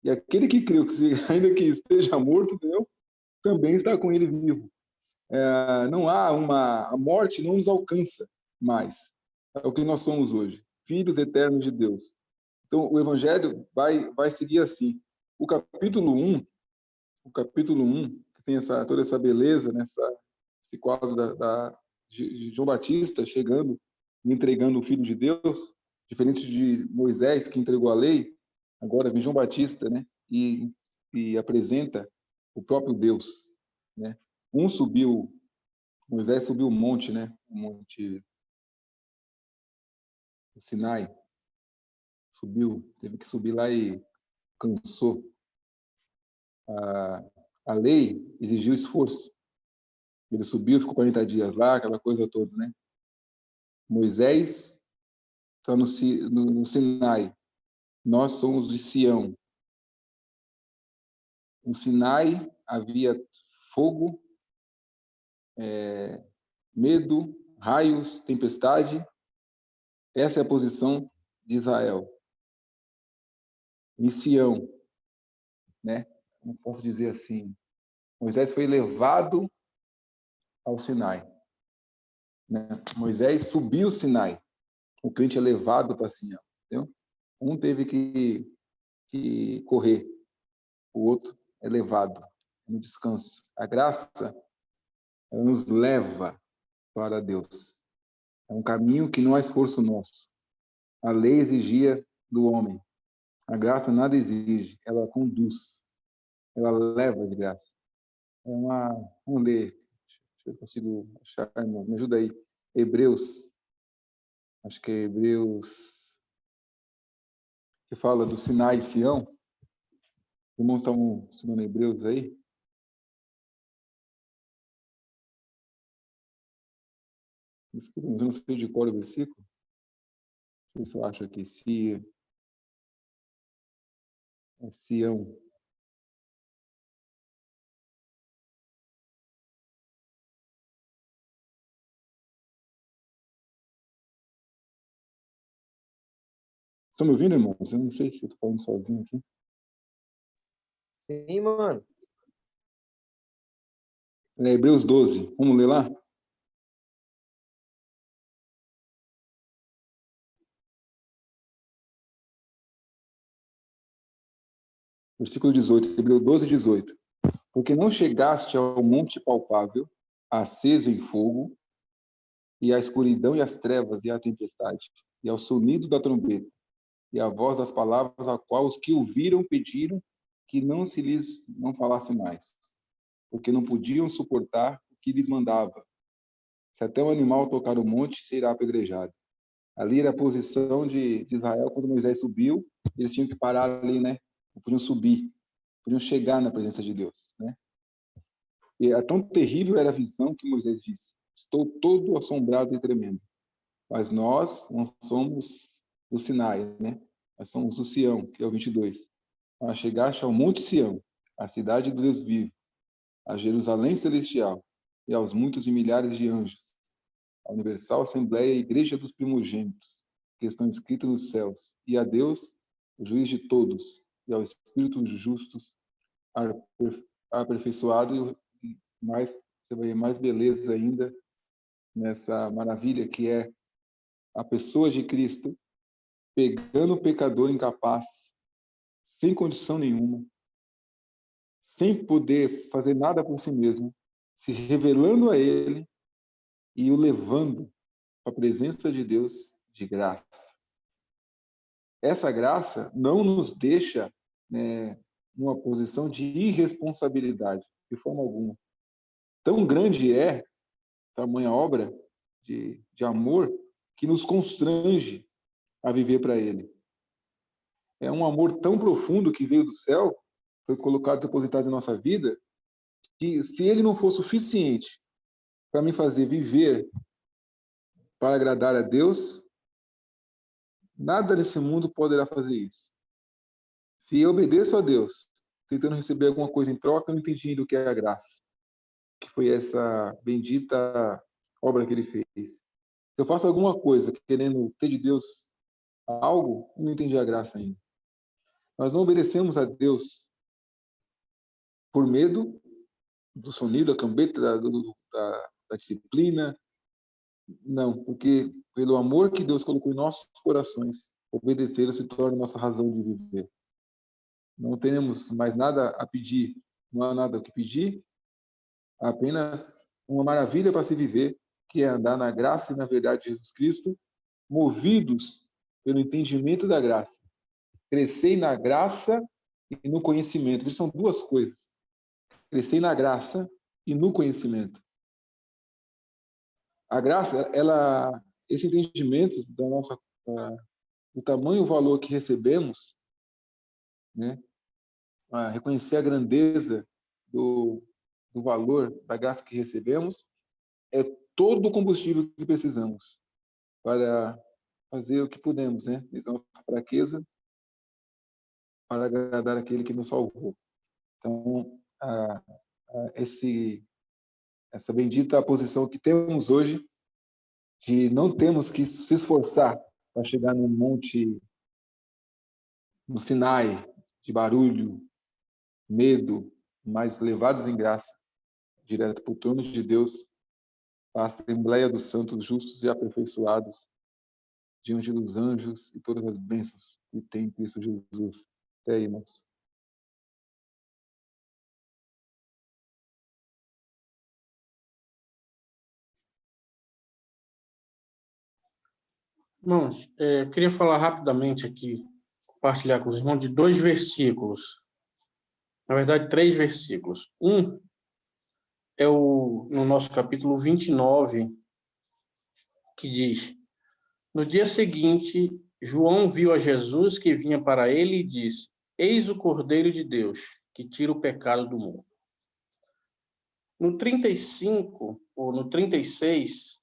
H: E aquele que crê, ainda que esteja morto, entendeu? Também está com ele vivo. Não há a morte não nos alcança mais. É o que nós somos hoje, filhos eternos de Deus. Então, o Evangelho vai seguir assim. O capítulo 1, que tem toda essa beleza, esse quadro de João Batista chegando e entregando o Filho de Deus, diferente de Moisés, que entregou a lei, agora vem João Batista, né? E apresenta o próprio Deus, né? Moisés subiu o monte, né? O monte Sinai, teve que subir lá e cansou. A lei exigiu esforço. Ele subiu, ficou 40 dias lá, aquela coisa toda, né? Moisés está no Sinai. Nós somos de Sião. No Sinai havia fogo, medo, raios, tempestade. Essa é a posição de Israel. Em Sião, né? Não posso dizer assim. Moisés foi levado ao Sinai. Né? Moisés subiu o Sinai. O crente é levado para Sião. Entendeu? Um teve que correr, o outro é levado no descanso. A graça ela nos leva para Deus. É um caminho que não é esforço nosso. A lei exigia do homem. A graça nada exige, ela conduz. Ela leva de graça. Vamos ler. Se eu consigo achar, irmão. Me ajuda aí. Hebreus. Acho que é Hebreus que fala do Sinai e Sião. Os irmãos estavam estudando Hebreus aí. Eu não sei de qual é o versículo. Deixa eu ver se eu acho aqui. Sião. Estão me ouvindo, irmãos? Eu não sei se eu estou falando sozinho aqui.
A: Sim, mano.
H: É Hebreus 12. Vamos ler lá? Versículo 18. Hebreus 12, 18. Porque não chegaste ao monte palpável, aceso em fogo, e à escuridão e às trevas e à tempestade, e ao sonido da trombeta, e à voz das palavras, a qual os que ouviram pediram que não se lhes não falasse mais, porque não podiam suportar o que lhes mandava. Se até um animal tocar o monte, será apedrejado. Ali era a posição de Israel quando Moisés subiu, eles tinham que parar ali, né? Não podiam subir, podiam chegar na presença de Deus, né? E tão terrível era a visão que Moisés disse: estou todo assombrado e tremendo. Mas nós não somos do Sinai, né? Nós somos do Sião, que é o 22. Mas chegaste ao Monte Sião, a cidade do Deus vivo, a Jerusalém celestial e aos muitos e milhares de anjos, a universal assembleia e igreja dos primogênitos, que estão escritos nos céus, e a Deus, o juiz de todos, e ao Espírito dos justos, aperfeiçoado, e mais, você vai ver mais beleza ainda nessa maravilha que é a pessoa de Cristo, pegando o pecador incapaz, sem condição nenhuma, sem poder fazer nada por si mesmo, se revelando a ele e o levando à presença de Deus de graça. Essa graça não nos deixa, né, numa posição de irresponsabilidade, de forma alguma. Tão grande é tamanha obra de amor que nos constrange a viver para Ele. É um amor tão profundo que veio do céu, foi colocado, depositado em nossa vida, que se Ele não for suficiente para me fazer viver para agradar a Deus, nada nesse mundo poderá fazer isso. Se eu obedeço a Deus, tentando receber alguma coisa em troca, eu não entendi ainda o que é a graça, que foi essa bendita obra que Ele fez. Se eu faço alguma coisa querendo ter de Deus algo, eu não entendi a graça ainda. Nós não obedecemos a Deus por medo do sonido, da trombeta, da disciplina. Não, porque pelo amor que Deus colocou em nossos corações, obedecer se torna nossa razão de viver. Não temos mais nada a pedir, não há nada o que pedir, há apenas uma maravilha para se viver, que é andar na graça e na verdade de Jesus Cristo, movidos pelo entendimento da graça. Crescer na graça e no conhecimento. Isso são duas coisas. Crescer na graça e no conhecimento. A graça, esse entendimento do tamanho e o valor que recebemos, né? Reconhecer a grandeza do valor da graça que recebemos, é todo o combustível que precisamos para fazer o que podemos, né? De nossa fraqueza, para agradar aquele que nos salvou. Então, essa bendita posição que temos hoje, de não temos que se esforçar para chegar no monte, no Sinai, de barulho, medo, mas levados em graça, direto para o trono de Deus, a Assembleia dos Santos Justos e Aperfeiçoados, diante dos anjos e todas as bênçãos que tem em Cristo Jesus. Até aí, irmãos.
B: Irmãos, eu queria falar rapidamente aqui, compartilhar com os irmãos de 2 versículos. Na verdade, 3 versículos. Um é no nosso capítulo 29, que diz: no dia seguinte, João viu a Jesus que vinha para ele e disse: Eis o Cordeiro de Deus, que tira o pecado do mundo. No 35, ou no 36,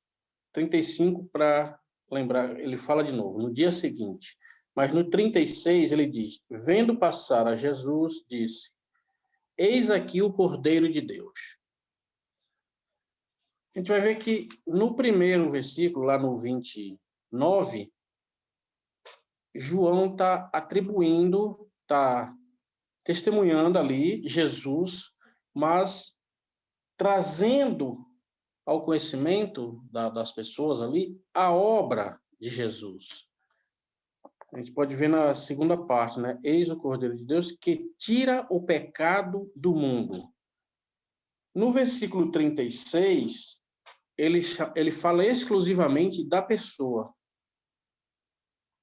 B: 35 para lembrar, ele fala de novo, no dia seguinte. Mas no 36 ele diz: Vendo passar a Jesus, disse: Eis aqui o Cordeiro de Deus. A gente vai ver que no primeiro versículo, lá no 29, João está atribuindo, está testemunhando ali Jesus, mas trazendo ao conhecimento das pessoas ali a obra de Jesus. A gente pode ver na segunda parte, né? Eis o Cordeiro de Deus que tira o pecado do mundo. No versículo 36, ele fala exclusivamente da pessoa.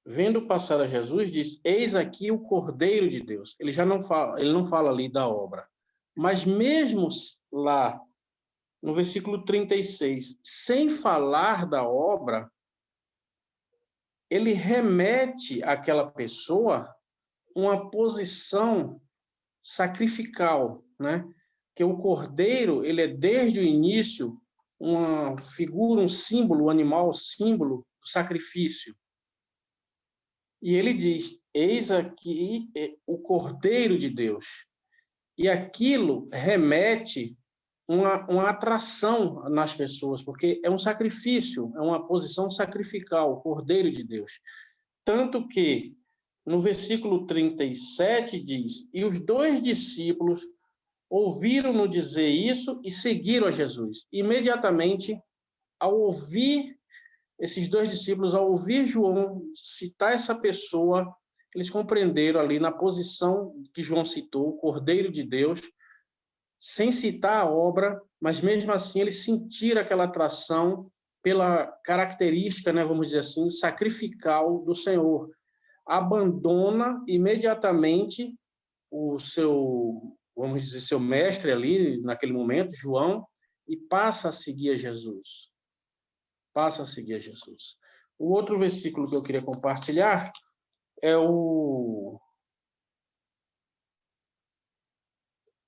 B: Vendo passar a Jesus, diz: Eis aqui o Cordeiro de Deus. Ele não fala ali da obra. Mas mesmo lá, no versículo 36, sem falar da obra, ele remete àquela pessoa uma posição sacrificial, né? Que o cordeiro, ele é desde o início uma figura, um símbolo, um animal, símbolo do sacrifício. E ele diz: Eis aqui o Cordeiro de Deus. E aquilo remete uma atração nas pessoas, porque é um sacrifício, é uma posição sacrificial, o Cordeiro de Deus. Tanto que, no versículo 37 diz: E os 2 discípulos ouviram-no dizer isso e seguiram a Jesus. Imediatamente, ao ouvir esses 2 discípulos, ao ouvir João citar essa pessoa, eles compreenderam ali na posição que João citou, o Cordeiro de Deus, sem citar a obra, mas mesmo assim eles sentiram aquela atração pela característica, né, vamos dizer assim, sacrificial do Senhor. Abandona imediatamente o seu, vamos dizer, seu mestre ali, naquele momento, João, e passa a seguir a Jesus. Passa a seguir a Jesus. O outro versículo que eu queria compartilhar é o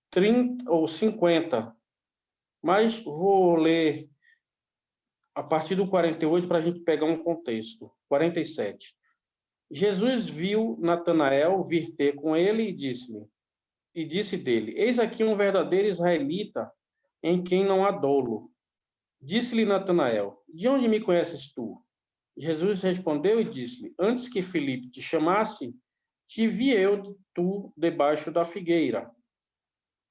B: 30 ou 50, mas vou ler a partir do 48 para a gente pegar um contexto. 47. Jesus viu Natanael vir ter com ele e disse dele: Eis aqui um verdadeiro israelita em quem não há dolo. Disse-lhe Natanael: De onde me conheces tu? Jesus respondeu e disse-lhe: Antes que Filipe te chamasse, te vi eu tu debaixo da figueira.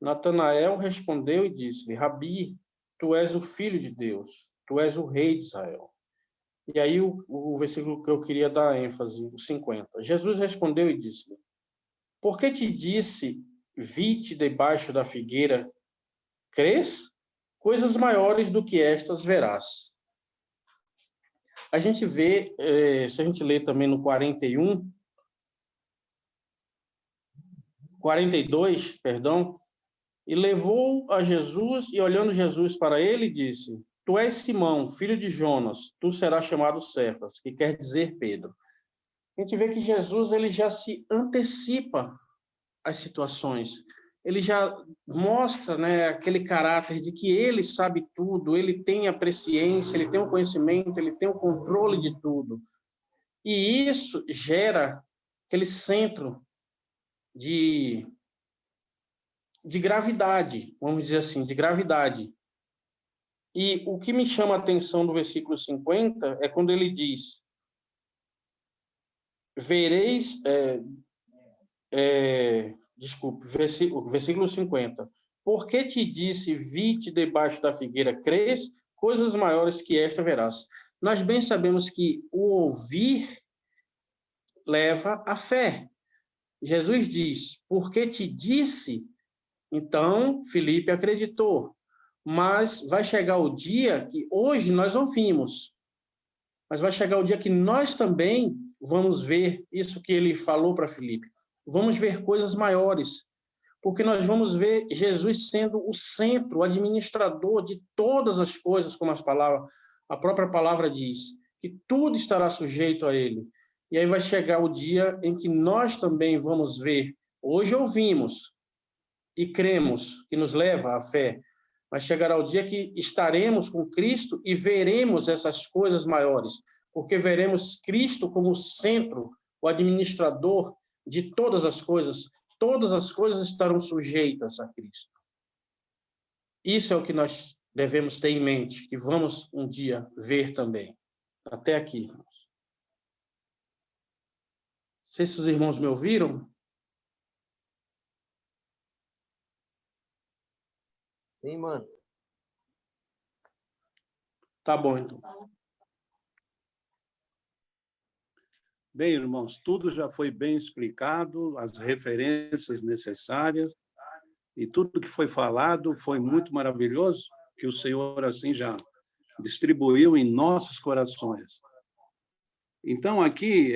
B: Natanael respondeu e disse-lhe: Rabi, tu és o Filho de Deus, tu és o Rei de Israel. E aí o versículo que eu queria dar ênfase, o 50. Jesus respondeu e disse-lhe: Por que te disse, vi-te debaixo da figueira, crês? Coisas maiores do que estas verás. A gente vê, se a gente lê também no 42, perdão, e levou a Jesus, e olhando Jesus para ele, disse: Tu és Simão, filho de Jonas, tu serás chamado Cefas, que quer dizer Pedro. A gente vê que Jesus ele já se antecipa às situações. Ele já mostra, né, aquele caráter de que ele sabe tudo, ele tem a presciência, ele tem o conhecimento, ele tem o controle de tudo. E isso gera aquele centro de gravidade, vamos dizer assim, de gravidade. E o que me chama a atenção no versículo 50 é quando ele diz: vereis, versículo 50, por que te disse, vi-te debaixo da figueira, crês? Coisas maiores que esta verás. Nós bem sabemos que o ouvir leva à fé. Jesus diz, por que te disse? Então, Filipe acreditou. Mas vai chegar o dia que hoje nós ouvimos, mas vai chegar o dia que nós também vamos ver isso que ele falou para Filipe. Vamos ver coisas maiores, porque nós vamos ver Jesus sendo o centro, o administrador de todas as coisas, como a própria palavra diz, que tudo estará sujeito a ele. E aí vai chegar o dia em que nós também vamos ver. Hoje ouvimos e cremos, que nos leva à fé. Mas chegará o dia que estaremos com Cristo e veremos essas coisas maiores, porque veremos Cristo como o centro, o administrador de todas as coisas. Todas as coisas estarão sujeitas a Cristo. Isso é o que nós devemos ter em mente, que vamos um dia ver também. Até aqui, irmãos. Não sei se os irmãos me ouviram.
A: Sim, mano.
B: Tá bom, então.
E: Bem, irmãos, tudo já foi bem explicado, as referências necessárias, e tudo que foi falado foi muito maravilhoso, que o Senhor assim já distribuiu em nossos corações. Então, aqui,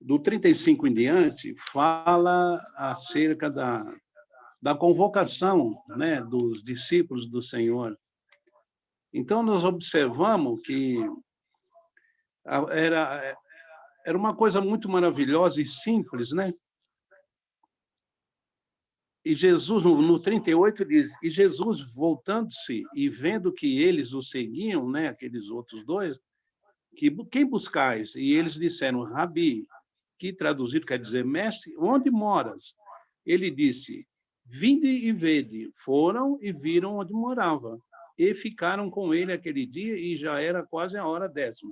E: do 35 em diante, fala acerca da convocação, né, dos discípulos do Senhor. Então, nós observamos que era uma coisa muito maravilhosa e simples, né? E Jesus, no 38, diz, e Jesus, voltando-se e vendo que eles o seguiam, né, aqueles outros dois, quem buscais? E eles disseram, Rabi, que traduzido quer dizer, mestre, onde moras? Ele disse, vinde e vede. Foram e viram onde morava. E ficaram com ele aquele dia, e já era quase a hora 10ª.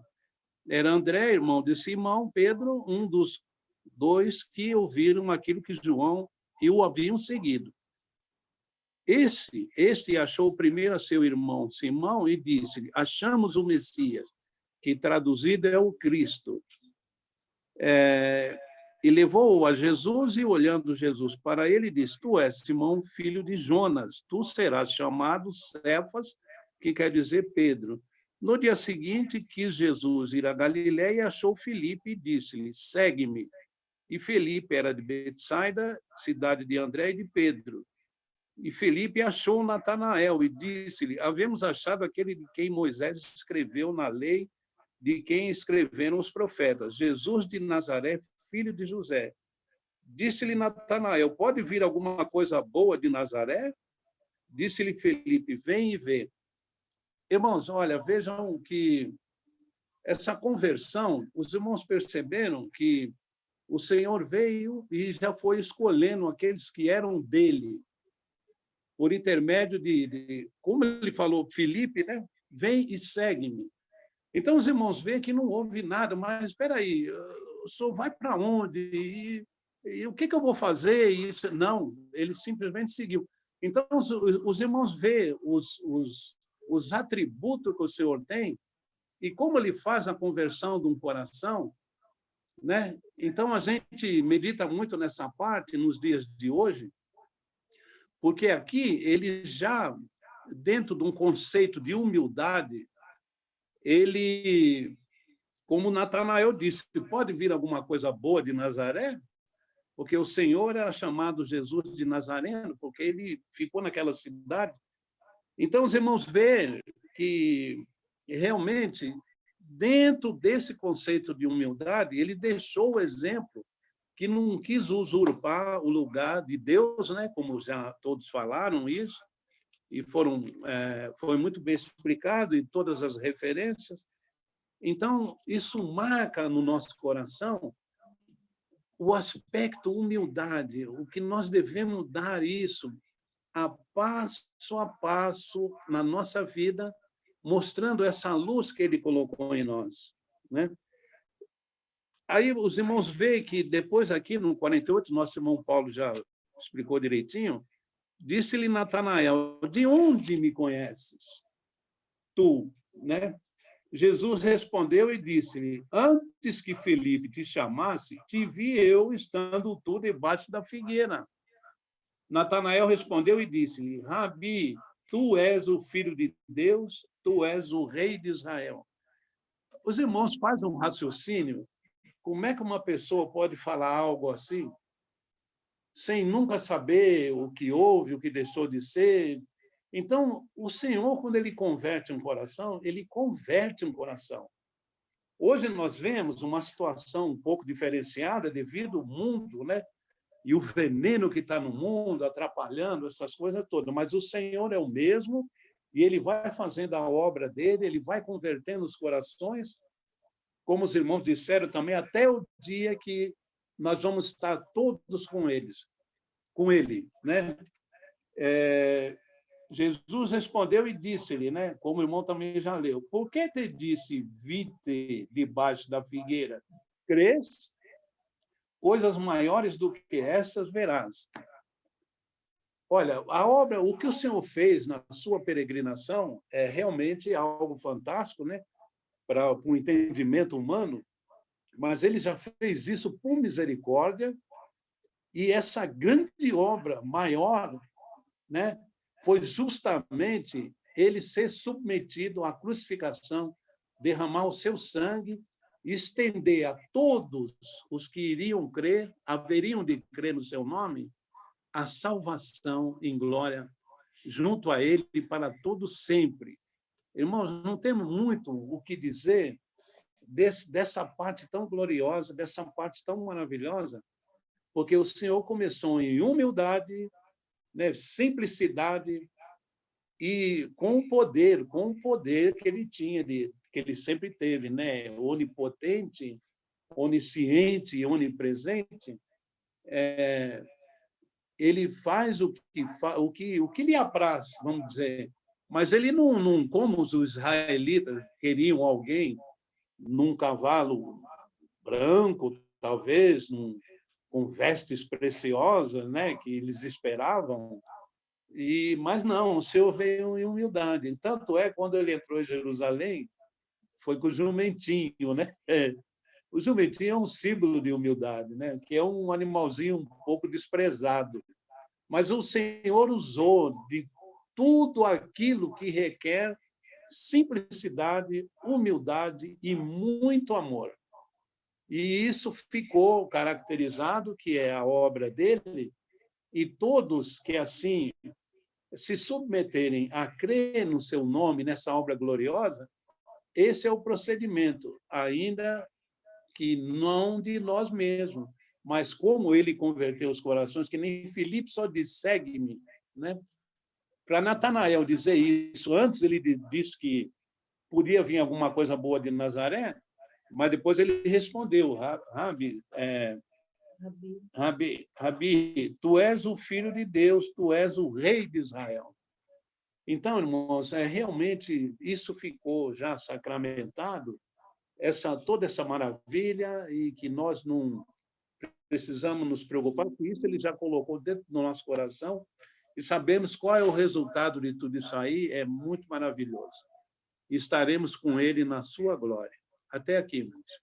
E: Era André, irmão de Simão, Pedro, um dos dois que ouviram aquilo que João e o haviam seguido. Este achou primeiro a seu irmão Simão e disse, achamos o Messias, que traduzido é o Cristo. E levou-o a Jesus e, olhando Jesus para ele, disse, tu és Simão, filho de Jonas, tu serás chamado Cefas, que quer dizer Pedro. No dia seguinte, quis Jesus ir a Galiléia e achou Filipe e disse-lhe, segue-me. E Filipe era de Betsaida, cidade de André e de Pedro. E Filipe achou Natanael e disse-lhe, havemos achado aquele de quem Moisés escreveu na lei, de quem escreveram os profetas, Jesus de Nazaré, filho de José. Disse-lhe Natanael, pode vir alguma coisa boa de Nazaré? Disse-lhe Filipe, vem e vê. Irmãos, olha, vejam que essa conversão, os irmãos perceberam que o Senhor veio e já foi escolhendo aqueles que eram dele, por intermédio como ele falou, Filipe, né? Vem e segue-me. Então, os irmãos veem que não houve nada, mas espera aí, o senhor vai para onde? E o que eu vou fazer? Isso, não, ele simplesmente seguiu. Então, os irmãos veem os atributos que o Senhor tem e como ele faz a conversão de um coração, né? Então, a gente medita muito nessa parte nos dias de hoje, porque aqui ele já, dentro de um conceito de humildade, ele, como Natanael disse, pode vir alguma coisa boa de Nazaré? Porque o Senhor era chamado Jesus de Nazareno, porque ele ficou naquela cidade. Então, os irmãos veem que, realmente, dentro desse conceito de humildade, ele deixou o exemplo que não quis usurpar o lugar de Deus, né? Como já todos falaram isso, e foi muito bem explicado em todas as referências. Então, isso marca no nosso coração o aspecto humildade, o que nós devemos dar isso a passo na nossa vida, mostrando essa luz que ele colocou em nós, né? Aí os irmãos veem que depois aqui no 48, nosso irmão Paulo já explicou direitinho, disse-lhe Natanael, de onde me conheces? Tu, né? Jesus respondeu e disse-lhe, antes que Filipe te chamasse, te vi eu estando tu debaixo da figueira. Natanael respondeu e disse-lhe, Rabi, tu és o Filho de Deus, tu és o Rei de Israel. Os irmãos fazem um raciocínio, como é que uma pessoa pode falar algo assim, sem nunca saber o que houve, o que deixou de ser? Então, o Senhor, quando ele converte um coração, ele converte um coração. Hoje nós vemos uma situação um pouco diferenciada devido ao mundo, né? E o veneno que está no mundo, atrapalhando essas coisas todas. Mas o Senhor é o mesmo, e Ele vai fazendo a obra dele, Ele vai convertendo os corações, como os irmãos disseram também, até o dia que nós vamos estar todos com Ele, né? Jesus respondeu e disse-lhe, né? Como o irmão também já leu, por que te disse, vite debaixo da figueira? Crês? Coisas maiores do que essas verás. Olha, a obra, o que o Senhor fez na sua peregrinação é realmente algo fantástico, né? Para o entendimento humano, mas ele já fez isso por misericórdia, e essa grande obra maior, né? Foi justamente ele ser submetido à crucificação, derramar o seu sangue, estender a todos os que iriam crer, haveriam de crer no seu nome, a salvação em glória junto a ele para todo sempre. Irmãos, não temos muito o que dizer dessa parte tão gloriosa, dessa parte tão maravilhosa, porque o Senhor começou em humildade, né, simplicidade e com o poder que ele tinha, que ele sempre teve, né, onipotente, onisciente e onipresente. Ele faz o que lhe apraz, vamos dizer, mas ele não, como os israelitas queriam alguém num cavalo branco, talvez, com vestes preciosas, né, que eles esperavam, mas não, o Senhor veio em humildade. Tanto é, quando ele entrou em Jerusalém, foi com o jumentinho, né? O jumentinho é um símbolo de humildade, né? Que é um animalzinho um pouco desprezado. Mas o Senhor usou de tudo aquilo que requer simplicidade, humildade e muito amor. E isso ficou caracterizado, que é a obra dele, e todos que assim se submeterem a crer no seu nome, nessa obra gloriosa, esse é o procedimento, ainda que não de nós mesmos, mas como ele converteu os corações, que nem Filipe só disse, segue-me, né? Para Natanael dizer isso, antes ele disse que podia vir alguma coisa boa de Nazaré, mas depois ele respondeu, Rabi, tu és o Filho de Deus, tu és o Rei de Israel. Então, irmãos, realmente isso ficou já sacramentado, toda essa maravilha, e que nós não precisamos nos preocupar com isso, ele já colocou dentro do nosso coração, e sabemos qual é o resultado de tudo isso aí, é muito maravilhoso. E estaremos com ele na sua glória. Até aqui, irmãos.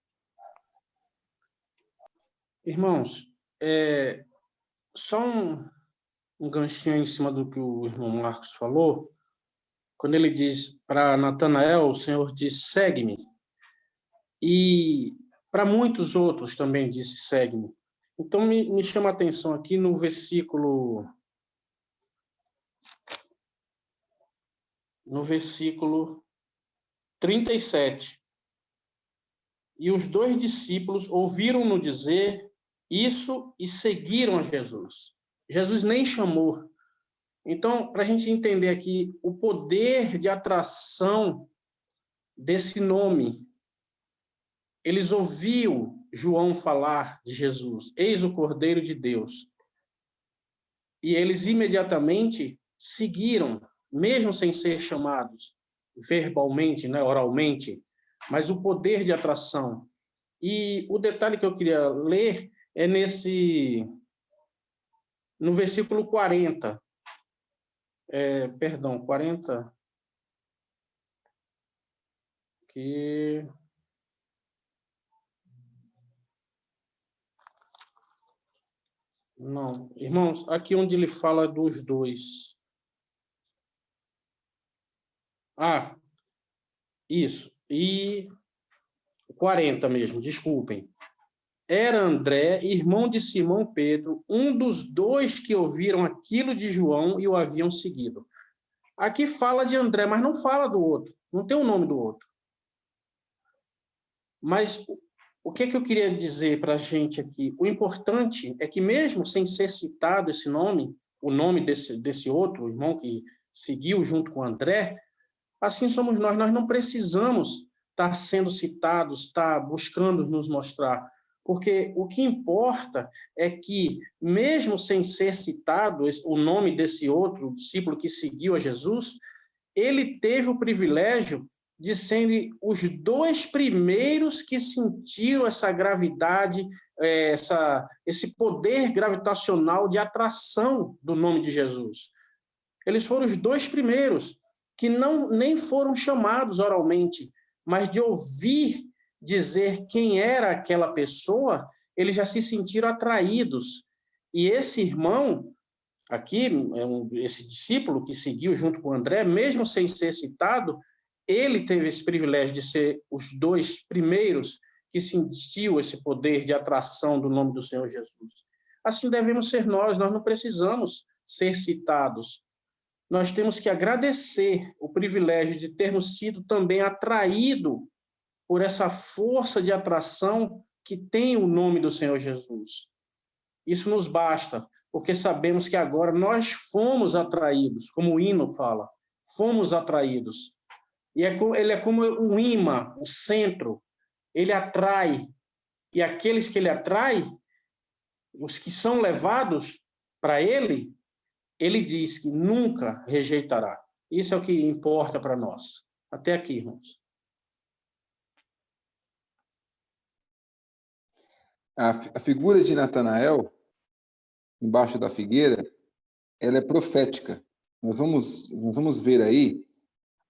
B: Irmãos, só um ganchinho em cima do que o irmão Marcos falou, quando ele diz para Natanael, o Senhor diz, segue-me, e para muitos outros também disse, segue-me. Então, me chama a atenção aqui no versículo 37. E os 2 discípulos ouviram-no dizer isso e seguiram a Jesus. Jesus nem chamou. Então, para a gente entender aqui o poder de atração desse nome, eles ouviram João falar de Jesus, eis o Cordeiro de Deus. E eles imediatamente seguiram, mesmo sem ser chamados verbalmente, né, oralmente, mas o poder de atração. E o detalhe que eu queria ler é no versículo 40. 40. Não, irmãos, aqui onde ele fala dos 2. Isso. E 40 mesmo, desculpem. Era André, irmão de Simão Pedro, um dos 2 que ouviram aquilo de João e o haviam seguido. Aqui fala de André, mas não fala do outro. Não tem o nome do outro. Mas o que eu queria dizer para a gente aqui? O importante é que, mesmo sem ser citado esse nome, o nome desse outro irmão que seguiu junto com André, assim somos nós não precisamos estar sendo citados, estar buscando nos mostrar, porque o que importa é que, mesmo sem ser citado o nome desse outro discípulo que seguiu a Jesus, ele teve o privilégio de serem os 2 primeiros que sentiram essa gravidade, esse poder gravitacional de atração do nome de Jesus. Eles foram os 2 primeiros que nem foram chamados oralmente, mas de ouvir dizer quem era aquela pessoa, eles já se sentiram atraídos. E esse irmão aqui, esse discípulo que seguiu junto com André, mesmo sem ser citado, ele teve esse privilégio de ser os 2 primeiros que sentiu esse poder de atração do nome do Senhor Jesus. Assim devemos ser nós não precisamos ser citados. Nós temos que agradecer o privilégio de termos sido também atraídos por essa força de atração que tem o nome do Senhor Jesus. Isso nos basta, porque sabemos que agora nós fomos atraídos, como o hino fala, fomos atraídos. E ele é como o imã, o centro, ele atrai. E aqueles que ele atrai, os que são levados para ele, ele diz que nunca rejeitará. Isso é o que importa para nós. Até aqui, irmãos.
H: A figura de Natanael, embaixo da figueira, ela é profética. Nós vamos ver aí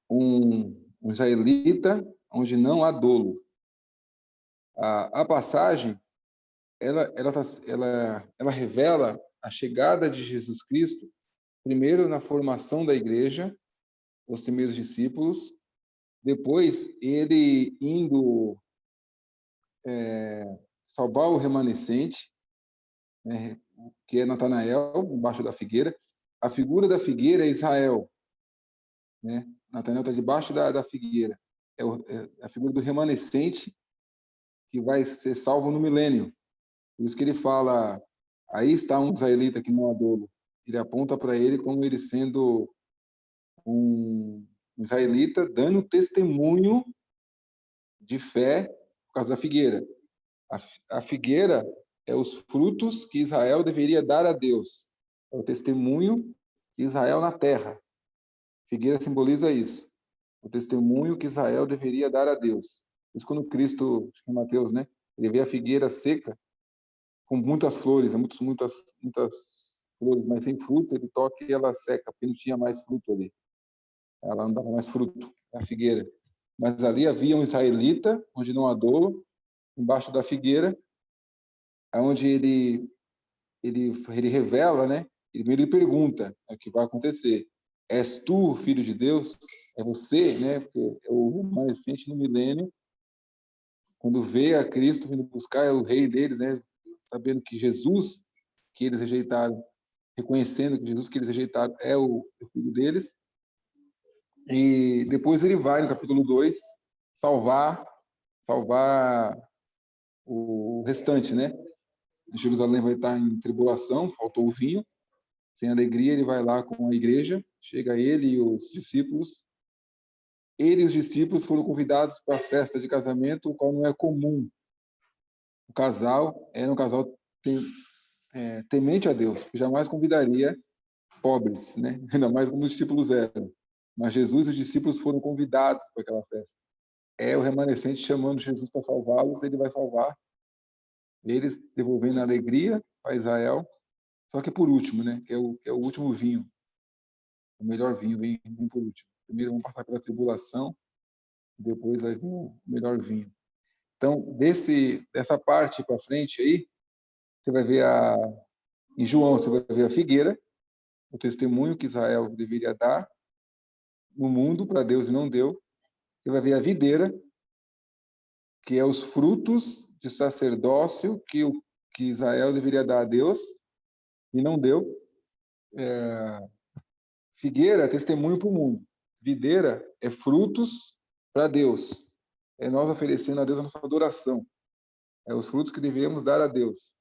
H: um israelita onde não há dolo. A passagem, ela revela a chegada de Jesus Cristo, primeiro na formação da igreja, os primeiros discípulos, depois ele indo salvar o remanescente, né, que é Natanael, embaixo da figueira. A figura da figueira é Israel, né? Natanael está debaixo da figueira. É a figura do remanescente que vai ser salvo no milênio. Por isso que ele fala, aí está um israelita que não há dolo. Ele aponta para ele como ele sendo um israelita dando testemunho de fé por causa da figueira. A figueira é os frutos que Israel deveria dar a Deus. É o testemunho de Israel na terra. Figueira simboliza isso. O testemunho que Israel deveria dar a Deus. Isso quando Cristo, em Mateus, né? Ele vê a figueira seca, com muitas flores, muitas flores, mas sem fruto, ele toca e ela seca, porque não tinha mais fruto ali. Ela não dava mais fruto, a figueira. Mas ali havia um israelita, onde não há dolo, embaixo da figueira, onde ele revela, né? Ele pergunta o que vai acontecer. És tu, filho de Deus? É você, né? Porque é o remanescente no milênio, quando vê a Cristo vindo buscar, é o rei deles, né? Sabendo que Jesus, que eles rejeitaram, reconhecendo que Jesus que eles rejeitaram é o filho deles. E depois ele vai, no capítulo 2, salvar o restante, né? Jerusalém vai estar em tribulação, faltou o vinho, sem alegria, ele vai lá com a igreja, chega ele e os discípulos. Ele e os discípulos foram convidados para a festa de casamento, o qual não é comum. O casal era um casal temente a Deus, que jamais convidaria pobres, né? Ainda mais como os discípulos eram. Mas Jesus e os discípulos foram convidados para aquela festa. É o remanescente chamando Jesus para salvá-los, ele vai salvar. Eles devolvendo a alegria a Israel, só que por último, né? Que é o último vinho. O melhor vinho vem por último. Primeiro vão passar pela tribulação, depois vai vir o melhor vinho. Então, dessa parte para frente aí, você vai ver em João, você vai ver a figueira, o testemunho que Israel deveria dar no mundo para Deus e não deu. Você vai ver a videira, que é os frutos de sacerdócio que Israel deveria dar a Deus e não deu. Figueira é testemunho para o mundo. Videira é frutos para Deus. é nós oferecendo a Deus a nossa adoração. É os frutos que devemos dar a Deus.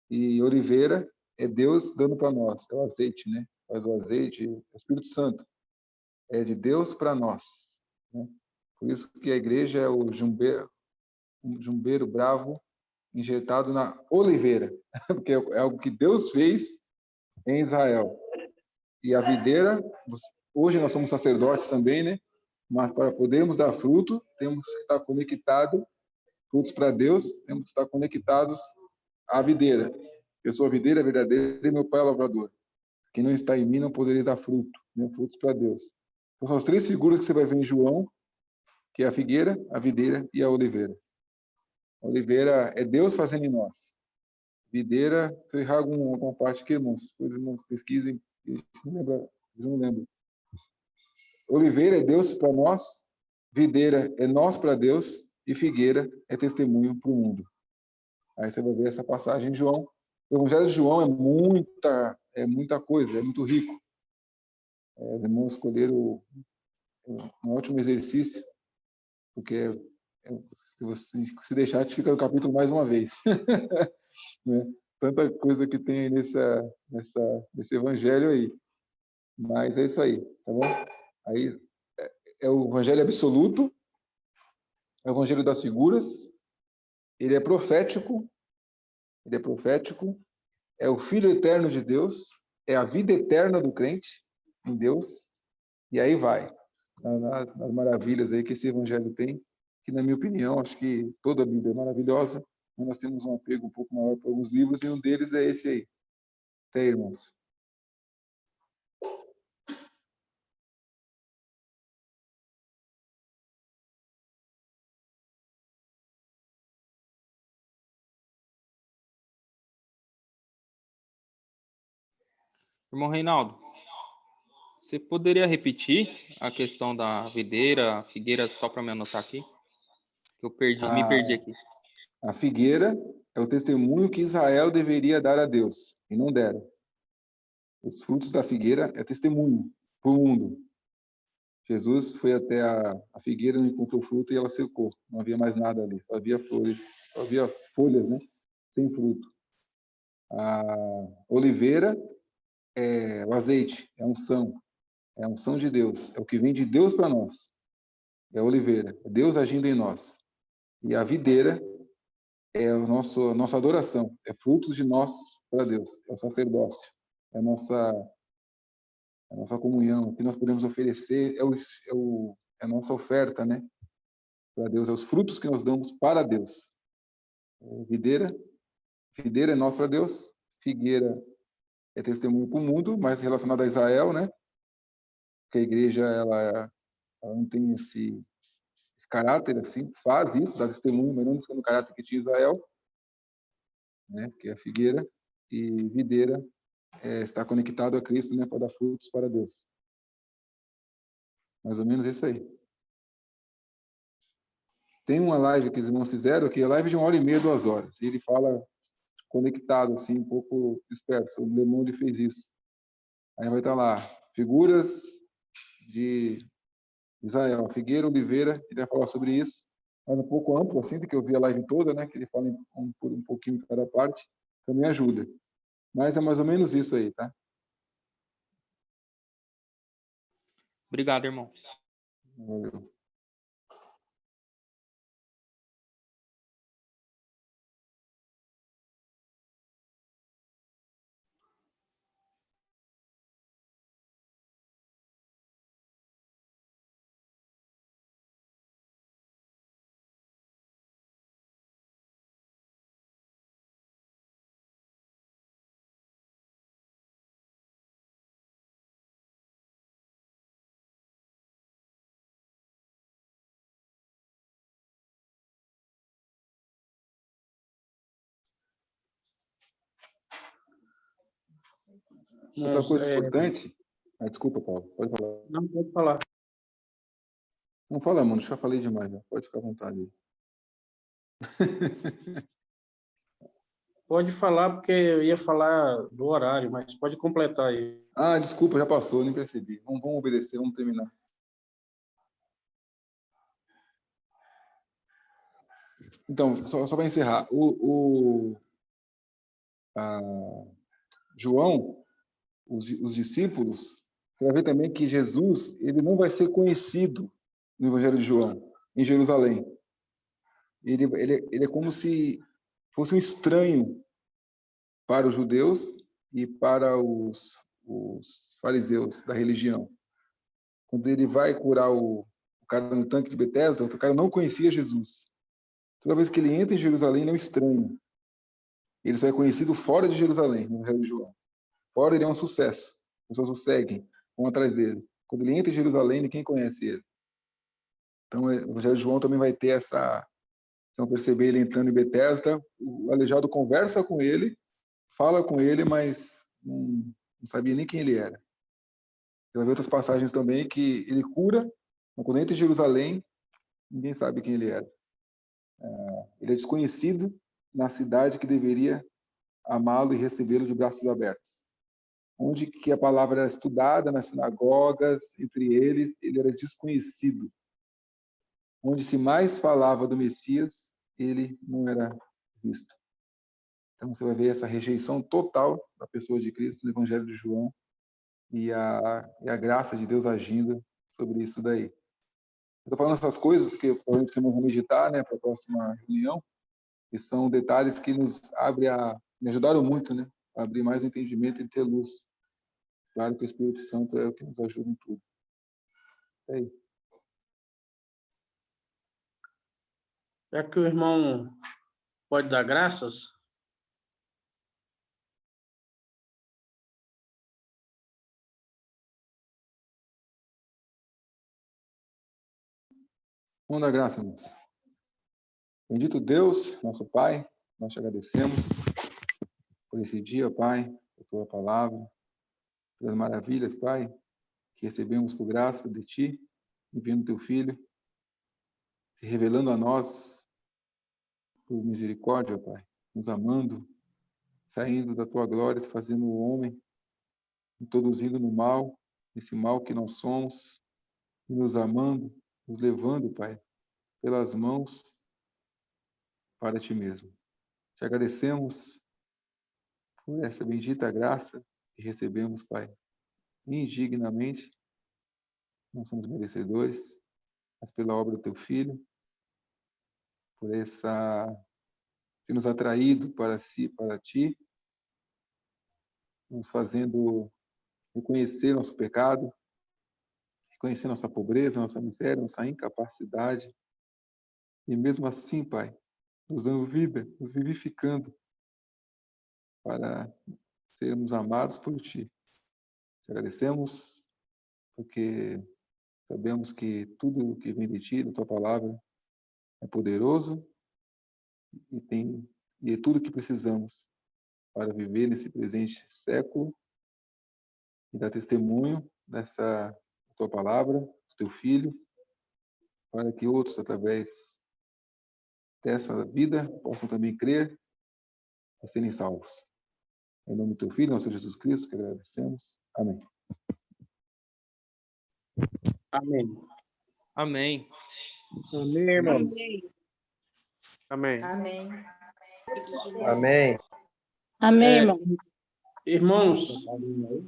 H: E oliveira é Deus dando para nós. É o azeite, né? Faz o azeite, o Espírito Santo. É de Deus para nós, né? Por isso que a igreja é o jumbeiro bravo injetado na oliveira, porque é algo que Deus fez em Israel. E a videira, hoje nós somos sacerdotes também, né? Mas para podermos dar fruto, temos que estar conectados, frutos para Deus, temos que estar conectados à videira. Eu sou a videira verdadeira e meu pai é o lavrador. Quem não está em mim não poderia dar fruto, né? Frutos para Deus. Então, são as três figuras que você vai ver em João, que é a figueira, a videira e a oliveira. A oliveira é Deus fazendo em nós. Videira, se eu errar alguma parte aqui, irmãos, depois irmãos pesquisem, não lembro. Oliveira é Deus para nós, videira é nós para Deus e figueira é testemunho para o mundo. Aí você vai ver essa passagem em João. O Evangelho de João é muita coisa, é muito rico. Os irmãos escolheram um ótimo exercício, porque se você se deixar, a gente fica no capítulo mais uma vez. Né? Tanta coisa que tem aí nesse evangelho aí. Mas é isso aí, tá bom? Aí é o evangelho absoluto, é o evangelho das figuras, ele é profético, é o Filho eterno de Deus, é a vida eterna do crente em Deus, e aí vai, nas maravilhas aí que esse evangelho tem, que na minha opinião, acho que toda a Bíblia é maravilhosa, mas nós temos um apego um pouco maior para alguns livros, e um deles é esse aí. Até aí, irmãos.
I: Irmão Reinaldo, você poderia repetir a questão da videira, figueira, só para me anotar aqui? Que eu me perdi aqui.
H: A figueira é o testemunho que Israel deveria dar a Deus, e não deram. Os frutos da figueira é testemunho para o mundo. Jesus foi até a figueira, não encontrou fruto e ela secou. Não havia mais nada ali, só havia folhas, né? Sem fruto. A oliveira é o azeite, é a unção de Deus, é o que vem de Deus para nós. É a oliveira, é Deus agindo em nós. E a videira é a nossa adoração, é frutos de nós para Deus, é o sacerdócio, é a nossa comunhão, o que nós podemos oferecer é a nossa oferta, né? Para Deus, é os frutos que nós damos para Deus. Videira é nós para Deus, figueira é testemunho para o mundo, mas relacionado a Israel, né? Porque a igreja ela não tem esse caráter assim, faz isso, dá testemunho, mas não no caráter que tinha Israel, né? Que é a figueira, e videira está conectado a Cristo, né? Para dar frutos para Deus. Mais ou menos isso aí. Tem uma live que os irmãos fizeram, que é live de 1h30, 2 horas. E ele fala conectado, assim, um pouco disperso. O Le Monde fez isso. Aí vai estar lá, figuras de Israel, figueira, oliveira, ele vai falar sobre isso. Mas um pouco amplo, assim, do que eu vi a live toda, né? Que ele fala um pouquinho de cada parte, também ajuda. Mas é mais ou menos isso aí, tá?
I: Obrigado, irmão.
H: Valeu. Outra coisa importante... desculpa, Paulo, pode falar.
B: Não, pode falar.
H: Não fala, mano, já falei demais, já. Pode ficar à vontade aí.
B: Pode falar, porque eu ia falar do horário, mas pode completar aí.
H: Desculpa, já passou, nem percebi. Vamos obedecer, vamos terminar. Então, só para encerrar, João, os discípulos, você vai ver também que Jesus ele não vai ser conhecido no Evangelho de João, em Jerusalém. Ele é como se fosse um estranho para os judeus e para os fariseus da religião. Quando ele vai curar o cara no tanque de Betesda, o cara não conhecia Jesus. Toda vez que ele entra em Jerusalém, ele é um estranho. Ele só é conhecido fora de Jerusalém, no Evangelho de João. Fora ele é um sucesso. As pessoas o seguem, vão atrás dele. Quando ele entra em Jerusalém, ninguém conhece ele. Então, o Evangelho de João também vai ter essa... Vocês vão perceber ele entrando em Betesda, o aleijado conversa com ele, fala com ele, mas não sabia nem quem ele era. Você vai ver outras passagens também que ele cura, mas quando entra em Jerusalém, ninguém sabe quem ele era. Ele é desconhecido na cidade que deveria amá-lo e recebê-lo de braços abertos. Onde que a palavra era estudada, nas sinagogas, entre eles, ele era desconhecido. Onde se mais falava do Messias, ele não era visto. Então você vai ver essa rejeição total da pessoa de Cristo no Evangelho de João e a graça de Deus agindo sobre isso daí. Eu estou falando essas coisas porque vocês vão meditar, né, para a próxima reunião, que são detalhes que nos me ajudaram muito, né, a abrir mais o entendimento e ter luz. Claro que o Espírito Santo é o que nos ajuda em tudo. É isso.
B: Já que o irmão pode dar graças,
H: Vamos dar graça, irmãos. Bendito Deus, nosso Pai, nós te agradecemos por esse dia, Pai, por tua palavra, pelas maravilhas, Pai, que recebemos por graça de ti, enviando teu Filho, se revelando a nós por misericórdia, Pai, nos amando, saindo da tua glória, se fazendo o homem, introduzindo no mal, esse mal que nós somos, e nos amando, nos levando, Pai, pelas mãos para ti mesmo. Te agradecemos por essa bendita graça que recebemos, Pai, indignamente. Não somos merecedores, mas pela obra do teu Filho, por ter nos atraído para si, para ti, nos fazendo reconhecer nosso pecado, reconhecer nossa pobreza, nossa miséria, nossa incapacidade. E mesmo assim, Pai, nos dando vida, nos vivificando para sermos amados por Ti. Te agradecemos porque sabemos que tudo o que vem de Ti, da Tua palavra, é poderoso e é tudo o que precisamos para viver nesse presente século e dar testemunho dessa Tua palavra, do Teu Filho, para que outros, através dessa vida, possam também crer e serem salvos. Em nome do Teu Filho, nosso Jesus Cristo, que agradecemos. Amém.
B: amém.
I: Amém.
A: Amém, irmãos.
J: Amém.
C: Amém.
A: Amém.
F: Amém, irmão.
B: Irmãos,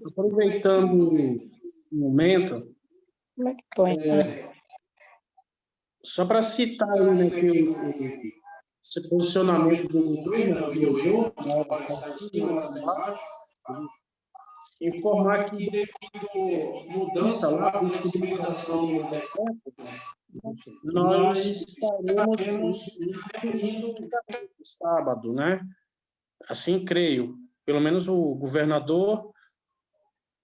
B: aproveitando o momento,
F: Como é que põe?
B: só para citar aí, né, que esse posicionamento do governo, informar que devido mudança lá, flexibilização do decreto, nós estaremos no sábado, né? Assim creio. Pelo menos o governador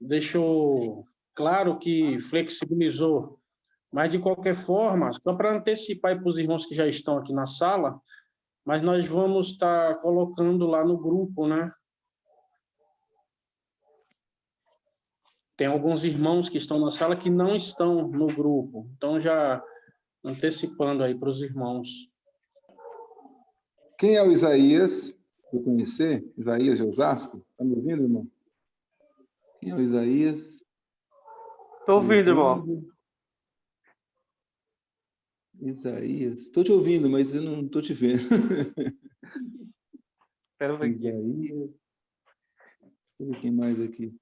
B: deixou claro que flexibilizou. Mas, de qualquer forma, só para antecipar para os irmãos que já estão aqui na sala, mas nós vamos estar colocando lá no grupo, né? Tem alguns irmãos que estão na sala que não estão no grupo. Então, já antecipando aí para os irmãos.
H: Quem é o Isaías? Vou conhecer? Isaías de Osasco? Está me ouvindo, irmão? Quem é o Isaías?
J: Estou ouvindo, irmão.
H: Isaías. Estou te ouvindo, mas eu não estou te vendo.
J: Espera ver aqui.
H: Isaías. Deixa eu ver quem mais aqui.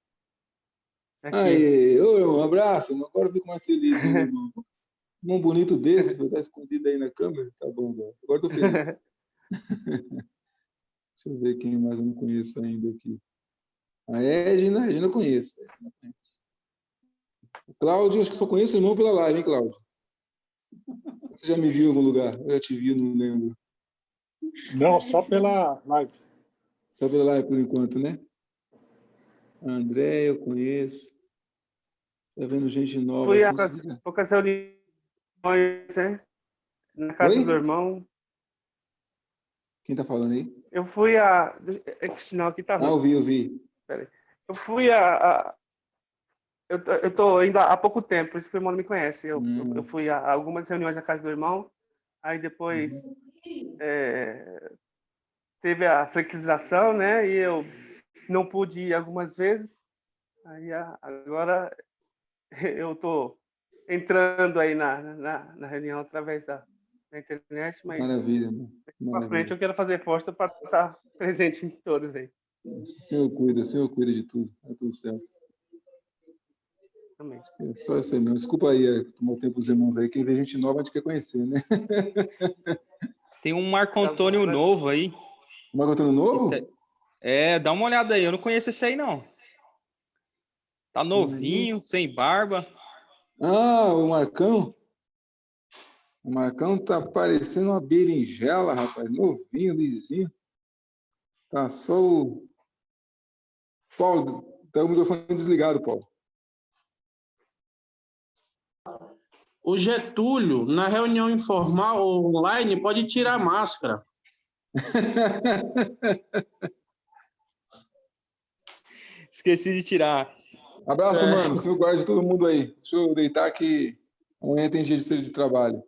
J: Aqui.
H: Aí, ô, irmão, um abraço. Agora eu fico mais feliz, né, meu irmão? Um bonito desse, para estar escondido aí na câmera. Tá bom, agora estou feliz. Deixa eu ver quem mais eu não conheço ainda aqui. A Edna eu conheço. O Cláudio, acho que só conheço o irmão pela live, hein, Cláudio? Você já me viu em algum lugar? Eu já te vi, não lembro.
G: Não, só pela live.
H: Só pela live por enquanto, né? A André, eu conheço. Tá vendo gente nova
J: Fui a
H: assim?
J: poucas reuniões, né? Na casa
H: Oi?
J: do irmão.
H: Quem tá falando aí?
J: Eu fui a. É que o sinal aqui tá
H: Ah,
J: ruim.
H: eu vi.
J: Pera aí. Eu fui eu tô indo há pouco tempo, por isso que o irmão não me conhece. Eu fui a algumas reuniões na casa do irmão, aí depois teve a flexibilização, né? E eu não pude ir algumas vezes. Aí agora eu tô entrando aí na reunião através da internet, mas
H: Maravilha, irmão.
J: para frente
H: Maravilha.
J: eu quero fazer força para estar presente em todos aí.
H: O Senhor cuida de tudo. Tá tudo certo.
J: Também.
H: É só isso aí, não. Desculpa aí, tomou tempo dos irmãos aí. Quem vê gente nova, a gente quer conhecer, né?
I: Tem um Marco Antônio novo aí.
H: Marco Antônio novo?
I: Dá uma olhada aí. Eu não conheço esse aí, não. Tá novinho, sem barba.
H: Ah, o Marcão. O Marcão tá parecendo uma berinjela, rapaz. Novinho, lisinho. Tá só o... Paulo, tá o microfone desligado, Paulo.
B: O Getúlio, na reunião informal ou online, pode tirar a máscara.
I: Esqueci de tirar.
H: Abraço, mano. Senhor guarde todo mundo aí. Deixa eu deitar que amanhã tem dia de trabalho.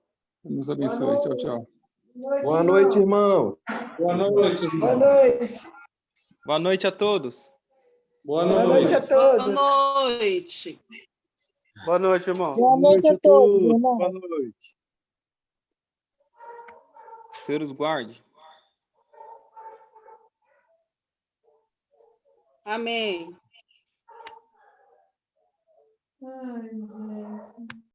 H: Deus nos abençoe. Tchau, tchau.
A: Boa noite, irmão.
B: Boa noite, irmão.
K: Boa noite.
I: Boa noite a todos.
B: Boa
K: Boa noite a todos.
F: Boa noite.
J: Boa noite, irmão.
K: Boa noite a todos, irmão.
J: Boa noite.
I: Senhor os guarde.
F: Amém.
D: Ai, gente.